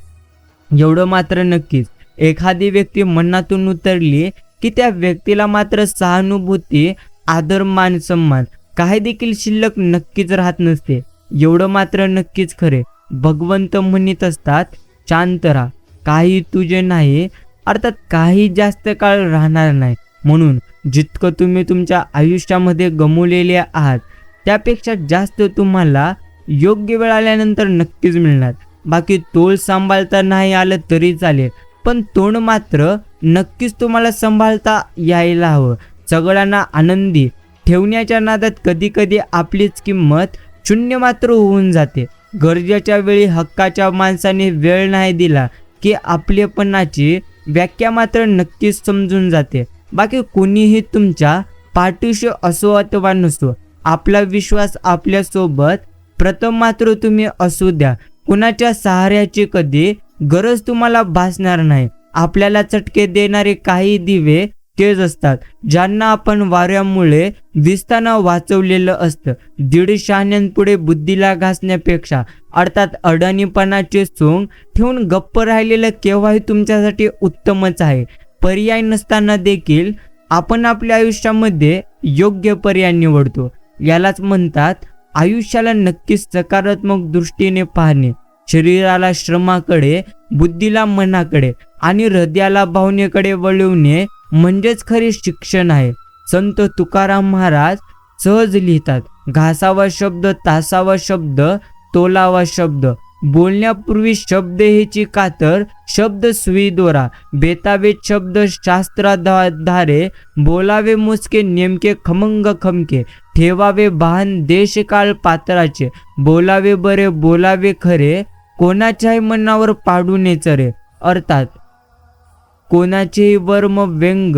एवढं मात्र नक्कीच, एखादी व्यक्ती मनातून उतरली की त्या व्यक्तीला मात्र सहानुभूती, आदर, मान, सन्मान काही देखील शिल्लक नक्कीच राहत नसते. एवढं मात्र नक्कीच खरे. भगवंत म्हणत असतात, शांत राहा, काही तुझे नाही, अर्थात काही जास्त काळ राहणार नाही. म्हणून जितकं तुम्ही तुमच्या आयुष्यामध्ये गमावलेले आहात त्यापेक्षा जास्त तुम्हाला योग्य वेळ आल्यानंतर नक्कीच मिळणार. बाकी तोल सांभाळता नाही आलं तरी चालेल, पण तोंड मात्र नक्कीच तुम्हाला सांभाळता यायला हवं. सगळ्यांना आनंदी ठेवण्याच्या नादात कधी कधी आपलीच किंमत शून्य मात्र होऊन जाते. गरजेच्या वेळी हक्काच्या माणसाने वेळ नाही दिला की आपलेपणाची व्याख्या मात्र नक्कीच समजून जाते. बाकी कोणीही तुमच्या पाठीशी असो अथवा नसो, आपला विश्वास आपल्यासोबत प्रथम मात्र तुम्ही असू द्या. कुणाच्या सहाऱ्याची कधी गरज तुम्हाला भासणार नाही. आपल्याला चटके देणारे काही दिवे तेच असतात ज्यांना आपण वाऱ्यामुळे दिसताना वाचवलेलं असतं. दीड शहाण्यांपुढे बुद्धीला घासण्यापेक्षा अर्थात अडाणीपणाचे सोंग ठेवून गप्प राहिलेलं केव्हाही तुमच्यासाठी उत्तमच आहे. पर्याय नसताना देखील आपण आपल्या आयुष्यामध्ये योग्य पर्याय निवडतो. यालाच म्हणतात आयुष्याला नक्कीच सकारात्मक दृष्टीने पाहणे. शरीराला श्रमाकडे, बुद्धीला मनाकडे आणि हृदयाला भावनेकडे वळवणे म्हणजेच खरे शिक्षण आहे. संत तुकाराम महाराज सहज लिहितात, घासावा शब्द, तासावा शब्द, तोलावा शब्द. बोलण्यापूर्वी शब्द हेची कातर, शब्द सुई दोरा. बेतावे शब्द शास्त्राधारे, बोलावे मोजके नेमके खमंग खमके. ठेवावे भान देशकाळ पात्राचे, बोलावे बरे बोलावे खरे. कोणाच्याही मनावर पाडू नये चरे. अर्थात कोणाचेही वर्म व्यंग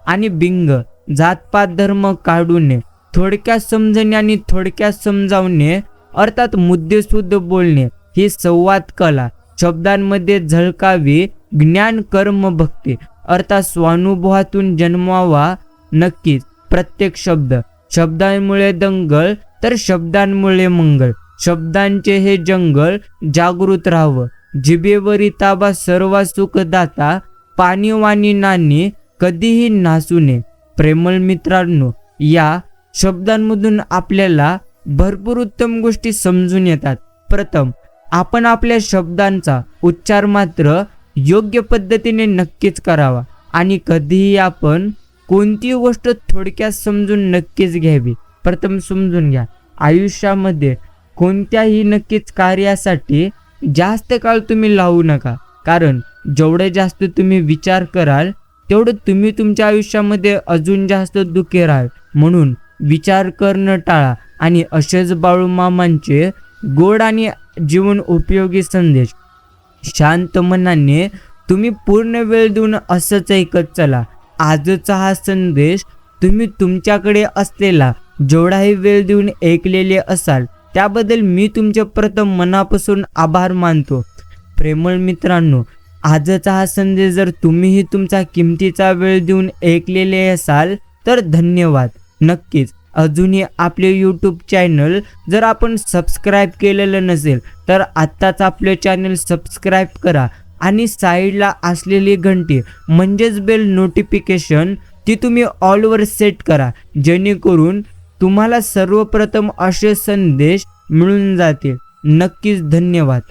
आणि बिंग, जातपात धर्म काढू नये. थोडक्यात समजणे आणि थोडक्यात समजावणे अर्थात मुद्देसूद बोलणे ही संवाद कला शब्दांमध्ये झळकावी. ज्ञान कर्म भक्ती अर्थात स्वानुभवातून जन्मावा नक्कीच प्रत्येक शब्द. शब्दांमुळे दंगल तर शब्दांमुळे मंगल. शब्दांचे हे जंगल जागृत राहावं. जिभेवरी ताबा सर्व सुखदाता, पाणी वाणी नाणी कधीही नासू नये. प्रेमळ मित्रांनो, या शब्दांमधून आपल्याला भरपूर उत्तम गोष्टी समजून येतात. प्रथम आपण आपल्या शब्दांचा उच्चार मात्र योग्य पद्धतीने नक्कीच करावा आणि कधीही आपण कोणतीही गोष्ट थोडक्यात समजून नक्कीच घ्यावी. प्रथम समजून घ्या, आयुष्यामध्ये कोणत्याही नक्कीच कार्यासाठी जास्त काळ तुम्ही लावू नका. कारण जेवढे जास्त तुम्ही विचार कराल तेवढं तुम्ही तुमच्या आयुष्यामध्ये अजून जास्त दुःखी राहाल. म्हणून विचार करणं टाळा आणि असेच बाळूमामांचे गोड आणि जीवन उपयोगी संदेश शांत मनाने तुम्ही पूर्ण वेळ देऊन असंच ऐकत चला. आजचा हा संदेश तुम्ही तुमच्याकडे असलेला जेवढाही वेळ देऊन ऐकलेले असाल त्याबद्दल मी तुमचे प्रथम मनापासून आभार मानतो. प्रेमळ मित्रांनो, आजचा हा संदेश जर तुम्हीही तुमचा किमतीचा वेळ देऊन ऐकलेले असाल तर धन्यवाद. नक्कीच अजूनही आपले यूट्यूब चॅनल जर आपण सबस्क्राईब केलेलं नसेल तर आत्ताच आपले चॅनल सबस्क्राईब करा आणि साईडला असलेली घंटी म्हणजेच बेल नोटिफिकेशन ती तुम्ही ऑलवर सेट करा, जेणेकरून तुम्हाला सर्वप्रथम असे संदेश मिळून जातील. नक्कीच धन्यवाद.